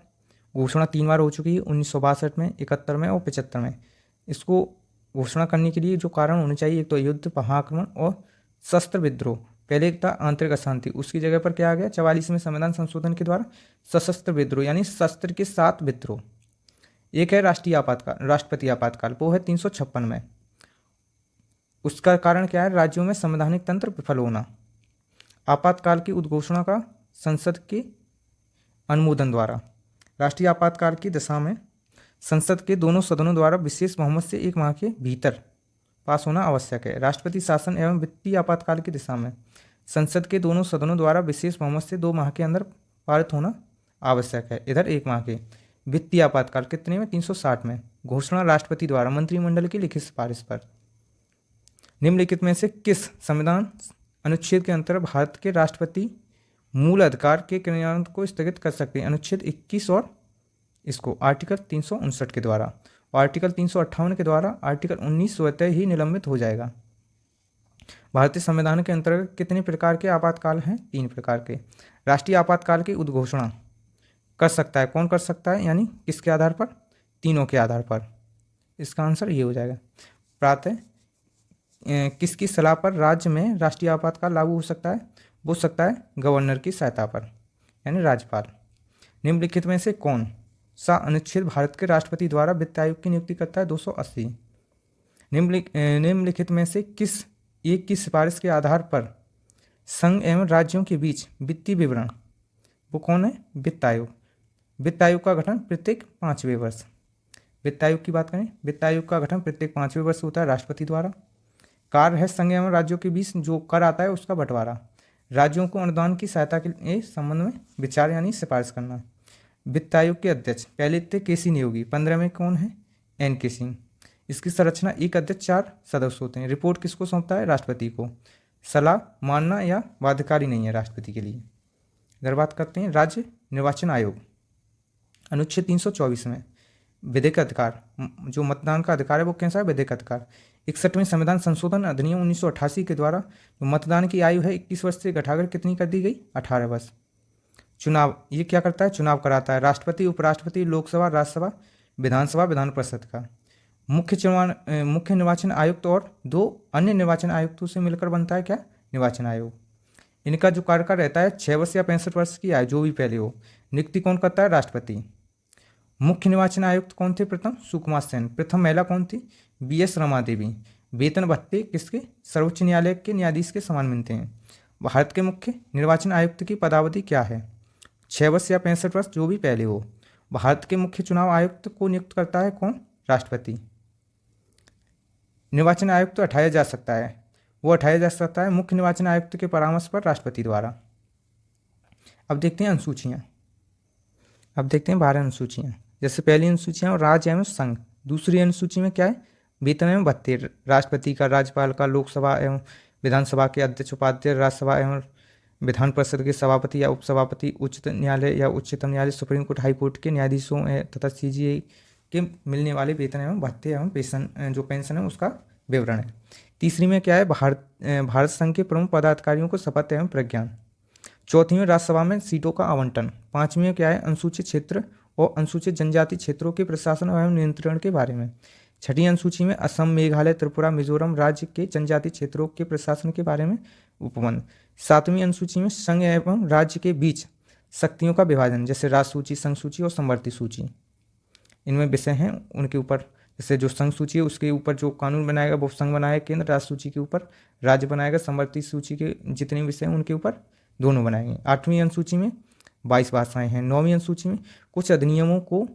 घोषणा 3 बार हो चुकी है, 1962 में, 71 में और 75 में। इसको घोषणा करने के लिए जो कारण होने चाहिए, एक तो युद्ध, महाआक्रमण और शस्त्र विद्रोह। पहले एक था आंतरिक अशांति, उसकी जगह पर क्या आ गया? 44वें संविधान संशोधन के द्वारा सशस्त्र विद्रोह, यानी शस्त्र के साथ विद्रोह। एक है राष्ट्रपति आपातकाल, वो है 356 में। उसका कारण क्या है? राज्यों में संवैधानिक तंत्र विफल होना। आपातकाल की उद्घोषणा का संसद के अनुमोदन द्वारा। राष्ट्रीय आपातकाल की दशा में संसद के दोनों सदनों द्वारा विशेष बहुमत से 1 माह के भीतर पास होना आवश्यक है। राष्ट्रपति शासन एवं वित्तीय आपातकाल की दिशा में संसद के दोनों सदनों द्वारा विशेष बहुमत से 2 माह के अंदर पारित होना आवश्यक है। इधर 1 माह के। वित्तीय आपातकाल कितने में? 360 में। घोषणा राष्ट्रपति द्वारा मंत्रिमंडल की लिखित सिफारिश पर। निम्नलिखित में से किस संविधान अनुच्छेद के अंतर्गत भारत के राष्ट्रपति मूल अधिकार के क्रियान्वयन को स्थगित कर सकते हैं? अनुच्छेद 21 और इसको आर्टिकल 359 के द्वारा, और आर्टिकल 358 के द्वारा आर्टिकल 19 स्वतः ही निलंबित हो जाएगा। भारतीय संविधान के अंतर्गत कितने प्रकार के आपातकाल हैं? 3 प्रकार के। राष्ट्रीय आपातकाल की उद्घोषणा कर सकता है, कौन कर सकता है? यानी किसके आधार पर? तीनों के आधार पर। इसका आंसर ये हो जाएगा। प्रातः किसकी सलाह पर राज्य में राष्ट्रीय आपातकाल लागू हो सकता है? हो सकता है गवर्नर की सहायता पर, यानी राज्यपाल। निम्नलिखित में से कौन सा अनुच्छेद भारत के राष्ट्रपति द्वारा वित्त आयोग की नियुक्ति करता है? 280। निम्नलिखित में से किस एक की सिफारिश के आधार पर संघ एवं राज्यों के बीच वित्तीय विवरण, वो कौन है? वित्त आयोग। वित्त आयोग का गठन प्रत्येक 5वें वर्ष। वित्त आयोग की बात करें, वित्त आयोग का गठन प्रत्येक 5वें वर्ष होता है राष्ट्रपति द्वारा। कार्य है संघ एवं राज्यों के बीच जो कर आता है उसका बंटवारा। राज्यों को अनुदान की सहायता के संबंध में विचार यानी सिफारिश करना। वित्त आयोग के अध्यक्ष पहले थे केसी नियोगी, 15 में कौन है? एन के सिंह। इसकी संरचना एक अध्यक्ष 4 सदस्य होते हैं। रिपोर्ट किसको सौंपता है? राष्ट्रपति को। सलाह मानना या बाध्यकारी नहीं है राष्ट्रपति के लिए। अगर बात करते हैं राज्य निर्वाचन आयोग, अनुच्छेद 324 में विधिक अधिकार, जो मतदान का अधिकार है वो कैसा है? विधिक अधिकार। 61वें संविधान संशोधन अधिनियम 1988 के द्वारा जो मतदान की आयु है 21 वर्ष से घटाकर कितनी कर दी गई? 18 वर्ष। चुनाव, ये क्या करता है? चुनाव कराता है राष्ट्रपति, उपराष्ट्रपति, लोकसभा, राज्यसभा, विधानसभा, विधान परिषद का। मुख्य निर्वाचन आयुक्त और 2 अन्य निर्वाचन आयुक्तों से मिलकर बनता है क्या? निर्वाचन आयोग। इनका जो कार्यकाल रहता है 6 वर्ष या 65 वर्ष की आयु, जो भी पहले हो। नियुक्ति कौन करता है? राष्ट्रपति। मुख्य निर्वाचन आयुक्त कौन थे? प्रथम सुकुमार सेन। प्रथम महिला कौन थी? BS रमा देवी। वेतन भत्ते किसके? सर्वोच्च न्यायालय के न्यायाधीश के समान मिलते हैं। भारत के मुख्य निर्वाचन आयुक्त की पदावधि क्या है? 6 वर्ष या 65 वर्ष, जो भी पहले हो। भारत के मुख्य चुनाव आयुक्त को नियुक्त करता है कौन? राष्ट्रपति। निर्वाचन आयुक्त तो हटाया जा सकता है, वो हटाया जा सकता है मुख्य निर्वाचन आयुक्त के परामर्श पर राष्ट्रपति द्वारा। अब देखते हैं अनुसूचियाँ। अब देखते हैं 12 अनुसूचियाँ। जैसे पहली अनुसूचियाँ राज्य एवं संघ। दूसरी अनुसूची में क्या है, वेतन एवं भत्ते, राष्ट्रपति का, राज्यपाल का, लोकसभा एवं विधानसभा के अध्यक्ष उपाध्यक्ष, राज्यसभा एवं विधान परिषद के सभापति या उपसभापति, उच्चतम न्यायालय या उच्चतम न्यायालय, सुप्रीम कोर्ट, हाई कोर्ट के न्यायाधीशों तथा सीजीआई के मिलने वाले वेतन एवं भत्ते एवं पेंशन है उसका विवरण है। तीसरी में क्या है, भारत संघ के प्रमुख पदाधिकारियों को शपथ एवं प्रज्ञान। चौथी में राज्यसभा में सीटों का आवंटन। पांचवी में क्या है, अनुसूचित क्षेत्र और अनुसूचित जनजाति क्षेत्रों के प्रशासन एवं नियंत्रण के बारे में। छठी अनुसूची में असम, मेघालय, त्रिपुरा, मिजोरम राज्य के जनजाति क्षेत्रों के प्रशासन के बारे में उपबंध। सातवीं अनुसूची में संघ एवं राज्य के बीच शक्तियों का विभाजन, जैसे राज्य सूची, संघ सूची और समवर्ती सूची। इनमें विषय हैं उनके ऊपर, जैसे जो संघ सूची है उसके ऊपर जो कानून बनाएगा वो संघ बनाएगा केंद्र, राज्य सूची के ऊपर राज्य बनाएगा, समवर्ती सूची के जितने विषय हैं उनके ऊपर दोनों बनाएंगे। 8वीं अनुसूची में 22 भाषाएं हैं। 9वीं अनुसूची में कुछ अधिनियमों को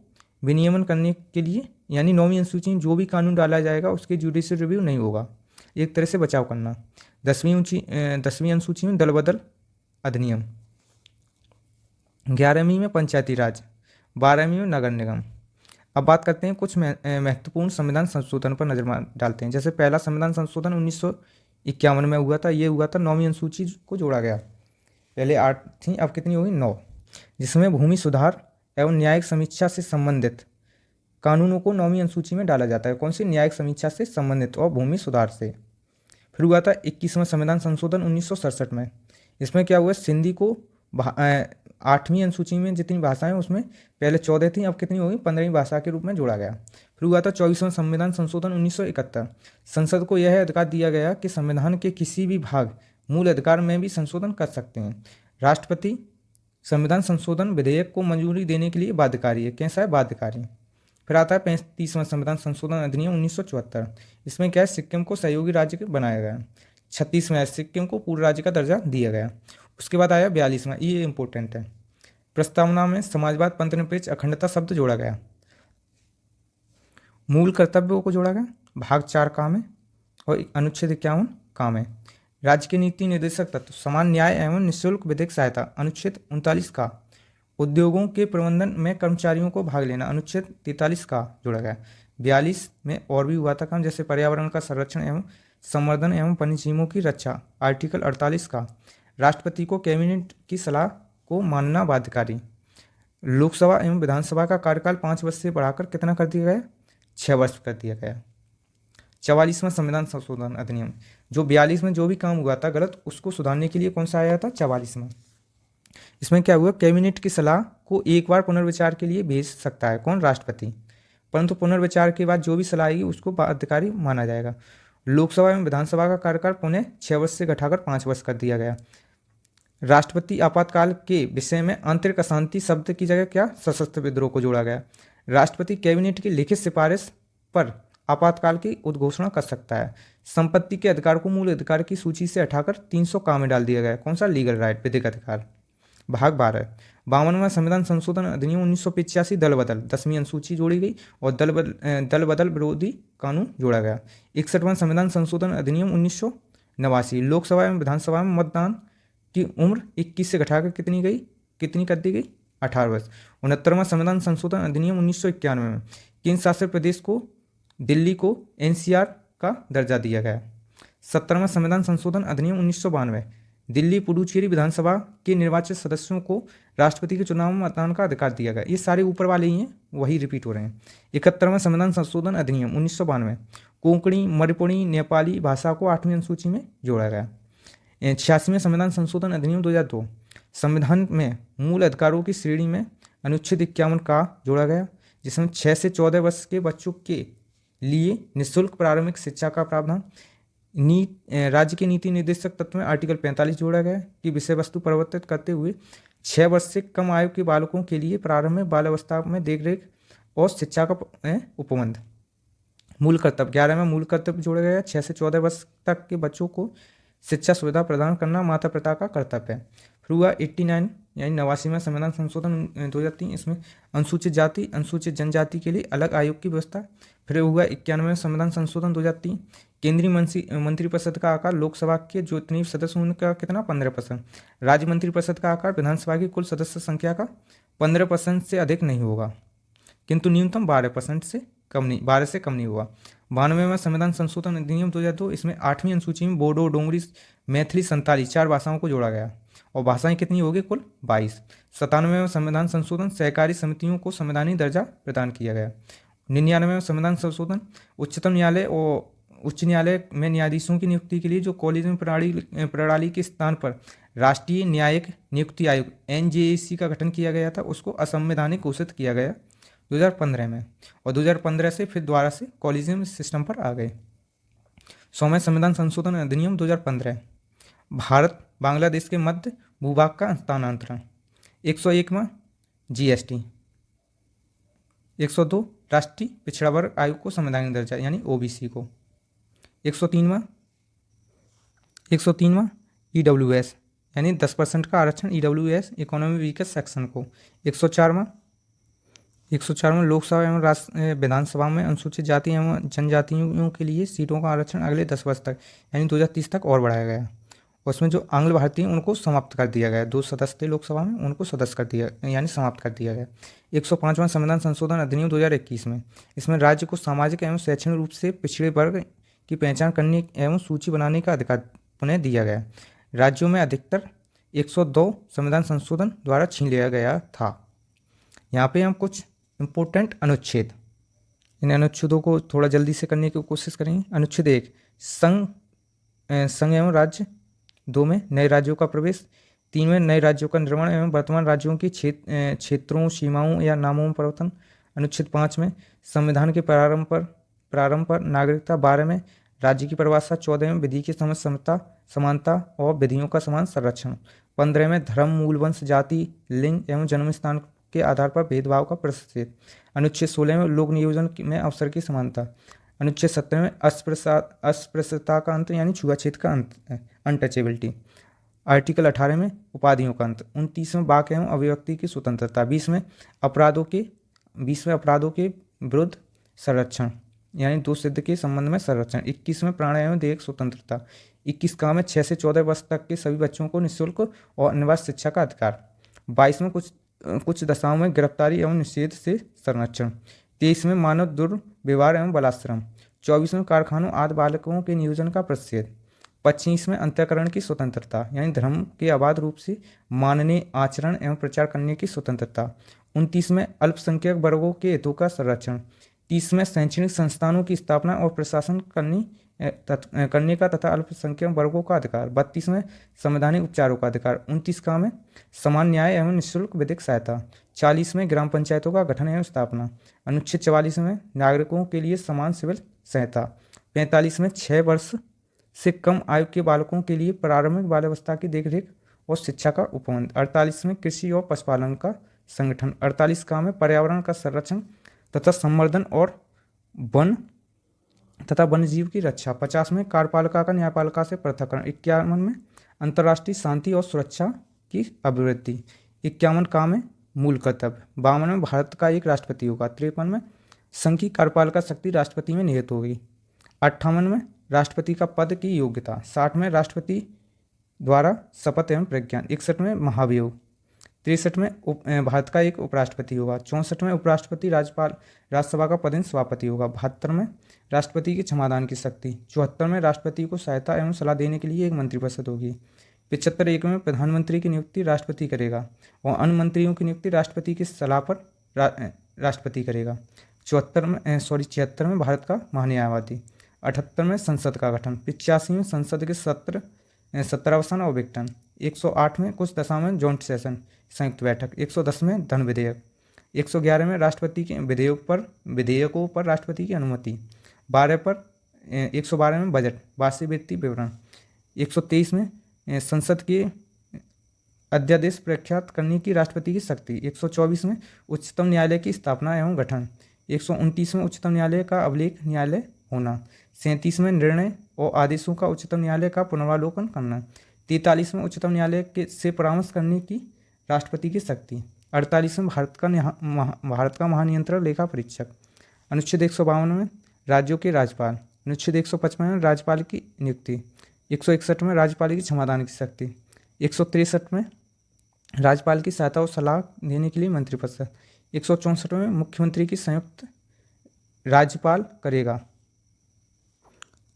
विनियमन करने के लिए, यानी 9वीं अनुसूची में जो भी कानून डाला जाएगा उसके जुडिशियल रिव्यू नहीं होगा, एक तरह से बचाव करना। 10वीं अनुसूची में दल बदल अधिनियम। 11वीं में पंचायती राज। 12वीं में नगर निगम। अब बात करते हैं कुछ महत्वपूर्ण संविधान संशोधन पर नजर डालते हैं। जैसे पहला संविधान संशोधन 1951 में हुआ था, ये हुआ था 9वीं अनुसूची को जोड़ा गया। पहले 8 थी, अब कितनी होगी, 9, जिसमें भूमि सुधार एवं न्यायिक समीक्षा से संबंधित कानूनों को 9वीं अनुसूची में डाला जाता है। कौन सी, न्यायिक समीक्षा से संबंधित और भूमि सुधार से। फिर हुआ था 21वां संविधान संशोधन 1967 में। इसमें क्या हुआ, सिंधी को 8वीं अनुसूची में जितनी भाषाएं उसमें पहले 14 थी, अब कितनी होगी, 15वीं भाषा के रूप में जोड़ा गया। फिर हुआ था 24वां संविधान संशोधन 1971। संसद को यह अधिकार दिया गया कि संविधान के किसी भी भाग, मूल अधिकार में भी संशोधन कर सकते हैं। राष्ट्रपति संविधान संशोधन विधेयक को मंजूरी देने के लिए बाध्यकारी है। कैसा है, बाध्यकारी। फिर आता है 35वां संविधान संशोधन अधिनियम 1974। इसमें क्या है, सिक्किम को सहयोगी राज्य बनाया गया। 36वां, सिक्किम को पूर्व राज्य का दर्जा दिया गया। उसके बाद आया 42वां, ये इंपॉर्टेंट है, प्रस्तावना में समाजवाद, पंथ निरपेक्ष, अखंडता शब्द जोड़ा गया। मूल कर्तव्यों को जोड़ा गया, भाग 4 काम है, और अनुच्छेद 51 काम है। राज्य के नीति निर्देशक तत्व, समान न्याय एवं निःशुल्क विधिक सहायता, अनुच्छेद 39 का। उद्योगों के प्रबंधन में कर्मचारियों को भाग लेना, अनुच्छेद 43 का जोड़ा गया। 42 में और भी हुआ था काम, जैसे पर्यावरण का संरक्षण एवं संवर्धन एवं वन्यजीवों की रक्षा, आर्टिकल 48 का। राष्ट्रपति को कैबिनेट की सलाह को मानना बाध्यकारी। लोकसभा एवं विधानसभा का कार्यकाल 5 वर्ष से बढ़ाकर कितना कर दिया गया, 6 वर्ष कर दिया गया। 44वां संविधान संशोधन अधिनियम, जो 42 में जो भी काम हुआ था गलत, उसको सुधारने के लिए कौन सा आया था, 44वां। इसमें क्या हुआ, कैबिनेट की सलाह को एक बार पुनर्विचार के लिए भेज सकता है कौन, राष्ट्रपति, परंतु पुनर्विचार के बाद जो भी सलाह आएगी उसको बाध्यकारी माना जाएगा। लोकसभा एवं विधानसभा का कार्यकाल पुनः 6 वर्ष से घटाकर 5 वर्ष कर दिया गया। राष्ट्रपति आपातकाल के विषय में आंतरिक अशांति शब्द की जगह क्या, सशस्त्र विद्रोह को जोड़ा गया। राष्ट्रपति कैबिनेट की लिखित सिफारिश पर आपातकाल की उद्घोषणा कर सकता है। संपत्ति के अधिकार को मूल अधिकार की सूची से हटाकर 300 का में डाल दिया गया, कौन सा, लीगल राइट, विधिक अधिकार। भाग 12, 52वां संविधान संशोधन अधिनियम 1985, दल बदल, 10वीं अनुसूची जोड़ी गई और दल बदल विरोधी कानून जोड़ा गया। 61वां संविधान संशोधन अधिनियम 1989, लोकसभा एवं विधानसभा में मतदान की उम्र 21 से घटाकर कितनी कर दी गई, 18 वर्ष। 69वां संविधान संशोधन अधिनियम 1991 में केंद्र शासित प्रदेश को, दिल्ली को एनसीआर का दर्जा दिया गया। 17वां संविधान संशोधन अधिनियम 1992, दिल्ली पुडुचेरी विधानसभा के निर्वाचित सदस्यों को राष्ट्रपति के चुनाव में मतदान का अधिकार दिया गया। ये सारे ऊपर वाले ही हैं, वही रिपीट हो रहे हैं। 71वां संविधान संशोधन अधिनियम 1992, कोंकणी, मणिपुरी, नेपाली भाषा को 8वीं अनुसूची में जोड़ा गया। 86वें संविधान संशोधन अधिनियम 2002, संविधान में मूल अधिकारों की श्रेणी में अनुच्छेद 51 का जोड़ा गया, जिसमें 6 से 14 वर्ष के बच्चों के लिए निःशुल्क प्रारंभिक शिक्षा का प्रावधान। राज्य के नीति निर्देशक तत्व में आर्टिकल 45 जोड़ा गया कि विषय वस्तु परिवर्तित करते हुए 6 वर्ष से कम आयु के बालकों के लिए प्रारंभिक बाल अवस्था में देखरेख और शिक्षा का उपबंध। मूल कर्तव्य, 11वां मूल कर्तव्य जोड़ा गया, 6 से 14 वर्ष तक के बच्चों को शिक्षा सुविधा प्रदान करना माता पिता का कर्तव्य है। फिर हुआ 89 यानी 89वां संविधान संशोधन 2003, इसमें अनुसूचित जाति अनुसूचित जनजाति के लिए अलग आयोग की व्यवस्था। फिर हुआ 91वां संविधान संशोधन 2003, केंद्रीय मंत्रिपरिषद का आकार लोकसभा के जो इतने सदस्य उनका कितना 15%, राज्य मंत्रिपरिषद का आकार विधानसभा की कुल सदस्य संख्या का 15% से अधिक नहीं होगा, किंतु न्यूनतम 12% से कम नहीं 12 से कम नहीं हुआ। 92वां संविधान संशोधन अधिनियम 2002, इसमें 8वीं अनुसूची में बोडो, डोंगरी, मैथिली, संताली 4 भाषाओं को जोड़ा गया और भाषाएं कितनी होगी कुल 22। 97वां संविधान संशोधन, सहकारी समितियों को संवैधानिक दर्जा प्रदान किया गया। 99वां संविधान संशोधन, उच्चतम न्यायालय और उच्च न्यायालय में न्यायाधीशों की नियुक्ति के लिए जो कॉलेजियम प्रणाली के स्थान पर राष्ट्रीय न्यायिक नियुक्ति आयोग NJAC का गठन किया गया था, उसको असंवैधानिक घोषित किया गया 2015 में, और 2015 से फिर दोबारा से कॉलेजियम सिस्टम पर आ गए। 100वें संविधान संशोधन अधिनियम 2015, भारत बांग्लादेश के मध्य भूभाग का हस्तांतरण। 101वां GST। 102 राष्ट्रीय पिछड़ा वर्ग आयोग को संवैधानिक दर्जा यानी OBC को। 103वां EWS यानी 10% का आरक्षण EWS इकोनॉमी वीकर सेक्शन को। 104वां लोकसभा एवं विधानसभा में अनुसूचित जाति एवं जनजातियों के लिए सीटों का आरक्षण अगले 10 वर्ष तक यानी 2030 तक और बढ़ाया गया। उसमें जो आंग्ल भारतीय उनको समाप्त कर दिया गया, 2 सदस्य थे लोकसभा में, उनको सदस्य कर दिया यानी समाप्त कर दिया गया। 105वां संविधान संशोधन अधिनियम 2021 में, इसमें राज्य को सामाजिक एवं शैक्षणिक रूप से पिछड़े वर्ग की पहचान करने एवं सूची बनाने का अधिकार पुनः दिया गया। राज्यों में अधिकतर 102 संविधान संशोधन द्वारा छीन लिया गया था। यहाँ पे हम कुछ इम्पोर्टेंट अनुच्छेद, इन अनुच्छेदों को थोड़ा जल्दी से करने की कोशिश करेंगे। अनुच्छेद 1, संघ एवं राज्य। 2 में नए राज्यों का प्रवेश। 3 में नए राज्यों का निर्माण एवं वर्तमान राज्यों की क्षेत्रों, सीमाओं या नामों में परिवर्तन। अनुच्छेद 5 में संविधान के प्रारंभ पर नागरिकता। 12 में राज्य की परिभाषा। 14 में विधि की समझ, समानता और विधियों का समान संरक्षण। 15 में धर्म, मूल, वंश, जाति, लिंग एवं जन्म स्थान के आधार पर भेदभाव का प्रतिषेध। अनुच्छेद 16 में लोक नियोजन में अवसर की समानता। अनुच्छेद 17 में अस्पृश्यता का अंत यानी छुआछूत का अंत, अनटचेबिलिटी। आर्टिकल 18 में उपाधियों का अंत। 29 में वाक एवं अभिव्यक्ति की स्वतंत्रता। 20 में अपराधों के विरुद्ध संरक्षण यानी दोषसिद्धि के संबंध में संरक्षण। 21 में प्राण एवं देह स्वतंत्रता। 21 का में 6 से 14 वर्ष तक के सभी बच्चों को निःशुल्क और निवास शिक्षा का अधिकार। 22 में कुछ दशाओं में गिरफ्तारी एवं निषेध से संरक्षण। 23 में मानव दुर्व्यवहार एवं बलात्श्रम। 24 में कारखानों आदि बालकों के नियोजन का प्रतिषेध। 25 में अंतःकरण की स्वतंत्रता यानी धर्म के अबाध रूप से मानने, आचरण एवं प्रचार करने की स्वतंत्रता। 29 में अल्पसंख्यक वर्गों के हितों का संरक्षण। 30 में शैक्षणिक संस्थानों की स्थापना और प्रशासन करने का तथा अल्पसंख्यक वर्गों का अधिकार। 32 में संवैधानिक उपचारों का अधिकार। 29 का में समान न्याय एवं निःशुल्क विधिक सहायता। 40 में ग्राम पंचायतों का गठन एवं स्थापना। अनुच्छेद 44 में नागरिकों के लिए समान सिविल सहायता। 45 में 6 वर्ष से कम आयु के बालकों के लिए प्रारंभिक बाल्यावस्था की देखरेख और शिक्षा का उपबंध। 48 में कृषि और पशुपालन का संगठन। 48 का में पर्यावरण का संरक्षण तथा संवर्धन और वन तथा वन्यजीव की रक्षा। 50 में कार्यपालिका का न्यायपालिका से पृथक्करण। 51 में अंतर्राष्ट्रीय शांति और सुरक्षा की अभिवृद्धि। 51 का में मूल कर्तव्य। 52 में भारत का एक राष्ट्रपति होगा। 53 में संघ की कार्यपालिका शक्ति राष्ट्रपति में निहित होगी। 58 में राष्ट्रपति का पद की योग्यता। 60 में राष्ट्रपति द्वारा शपथ एवं प्रज्ञान। 61 में महाभियोग। 63 में भारत का एक उपराष्ट्रपति होगा। 64 में उपराष्ट्रपति राज्यसभा का पदेन सभापति होगा। 72 में राष्ट्रपति की क्षमादान की शक्ति। 74 में राष्ट्रपति को सहायता एवं सलाह देने के लिए एक मंत्रिपरिषद होगी। 75 में प्रधानमंत्री की नियुक्ति राष्ट्रपति करेगा और अन्य मंत्रियों की नियुक्ति राष्ट्रपति की सलाह पर राष्ट्रपति करेगा। 76 में भारत का महान्यायवादी। 78 में संसद का गठन। 85 में संसद के सत्रावसान और विघटन। 108 में कुछ दशा में जॉइंट सेशन संयुक्त बैठक। 110 में धन विधेयक। 111 में राष्ट्रपति के विधेयकों पर राष्ट्रपति की अनुमति। 112 में बजट वार्षिक वित्तीय विवरण। 123 में संसद के अध्यादेश प्रख्यात करने की राष्ट्रपति की शक्ति। 124 में उच्चतम न्यायालय की स्थापना एवं गठन। 129 में उच्चतम न्यायालय का अभिलेख न्यायालय होना। 37 में निर्णय और आदेशों का उच्चतम न्यायालय का पुनरावलोकन करना। 43वें उच्चतम न्यायालय के से परामर्श करने की राष्ट्रपति की शक्ति। 48वें भारत का महानियंत्रक लेखा परीक्षक। अनुच्छेद 152 में राज्यों के राज्यपाल। अनुच्छेद 155 में राज्यपाल की नियुक्ति। 161 में राज्यपाल की क्षमादान की शक्ति। 163 में राज्यपाल की सहायता और सलाह देने के लिए मंत्रिपरिषद। 164 में मुख्यमंत्री की संयुक्त राज्यपाल करेगा।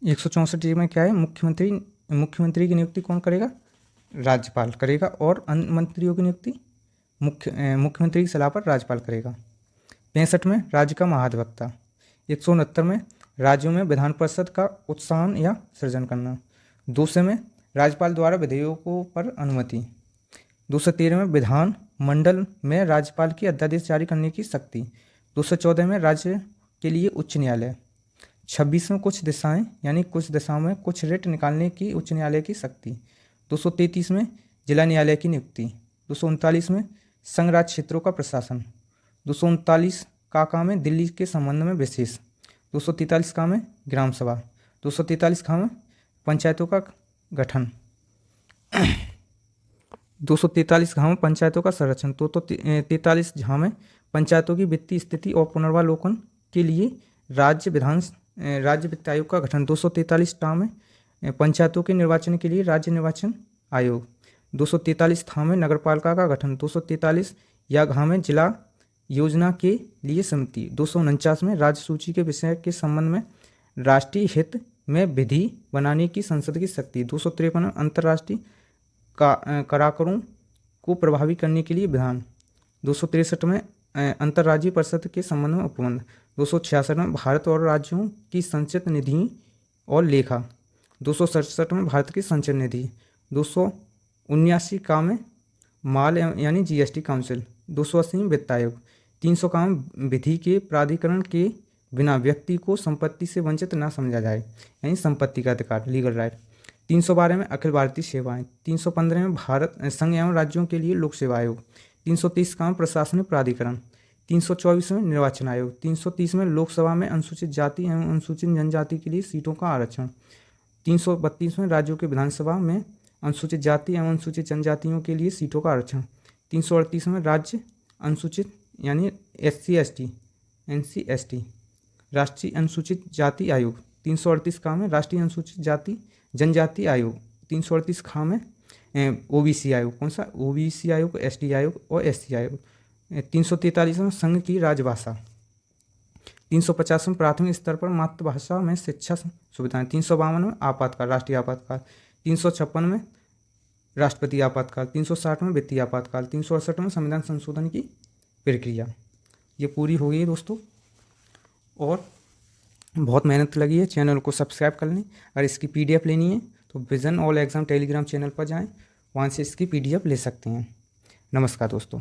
164 में क्या है, मुख्यमंत्री की नियुक्ति कौन करेगा, राज्यपाल करेगा, और अन्य मंत्रियों की नियुक्ति मुख्यमंत्री की सलाह पर राज्यपाल करेगा। 65 में राज्य का महाधिवक्ता। 169 में राज्यों में विधान परिषद का उत्थान या सृजन करना। 200 में राज्यपाल द्वारा विधेयकों पर अनुमति। 213 में विधान मंडल में राज्यपाल की अध्यादेश जारी करने की शक्ति। 214 में राज्य के लिए उच्च न्यायालय। 26 में कुछ दिशाएं यानी कुछ दिशाओं में कुछ रिट निकालने की उच्च न्यायालय की शक्ति। 233 में जिला न्यायालय की नियुक्ति। 239 में संघ राज्य क्षेत्रों का प्रशासन। 239 का काम है दिल्ली के संबंध में विशेष। 243 काम है ग्राम सभा। 243 काम है पंचायतों का गठन। 243 घाव में पंचायतों का संरक्षण। 243 घाव में पंचायतों की वित्तीय स्थिति और पुनर्वालोकन के लिए राज्य वित्त आयोग का गठन। 243 टा में पंचायतों के निर्वाचन के लिए राज्य निर्वाचन आयोग। 243 था में नगरपालिका का गठन। 243 या घाव में जिला योजना के लिए समिति। 249 में राज्य सूची के विषय के संबंध में राष्ट्रीय हित में विधि बनाने की संसद की शक्ति। 253 में अंतर्राष्ट्रीय करारों को प्रभावी करने के लिए विधान। 263 में अंतर्राज्यीय परिषद के संबंध में उपबंध। 266 में भारत और राज्यों की संचित निधि और लेखा। 267 में भारत की संचित निधि। 279 का में माल यानी जीएसटी काउंसिल। 280 में वित्त आयोग। 300 का में विधि के प्राधिकरण के बिना व्यक्ति को संपत्ति से वंचित न समझा जाए यानी संपत्ति का अधिकार, लीगल राइट। 312 में अखिल भारतीय सेवाएं। 315 में भारत संघ एवं राज्यों के लिए लोक सेवा आयोग। 330 का प्रशासनिक प्राधिकरण। 324 में निर्वाचन आयोग। 330 में लोकसभा में अनुसूचित जाति एवं अनुसूचित जनजाति के लिए सीटों का आरक्षण। 332 में राज्यों के विधानसभा में अनुसूचित जाति एवं अनुसूचित जनजातियों के लिए सीटों का आरक्षण। 338 में राज्य अनुसूचित यानी SC/ST NC/ST राष्ट्रीय अनुसूचित जाति आयोग। 338 का में राष्ट्रीय अनुसूचित जाति जनजाति आयोग। 338 खा में OBC आयोग। कौन सा? OBC आयोग, ST आयोग और SC आयोग। 343 में संघ की राजभाषा। 350 में प्राथमिक स्तर पर मातृभाषा में शिक्षा सुविधाएं। 352 में आपातकाल, राष्ट्रीय आपातकाल। 356 में राष्ट्रपति आपातकाल। 360 में वित्तीय आपातकाल। 368 में संविधान संशोधन की प्रक्रिया। ये पूरी हो गई है दोस्तों, और बहुत मेहनत लगी है। चैनल को सब्सक्राइब कर लें। अगर इसकी PDF लेनी है तो vision all exam Telegram channel पर जाएं, वहाँ से इसकी PDF ले सकते हैं। नमस्कार दोस्तों।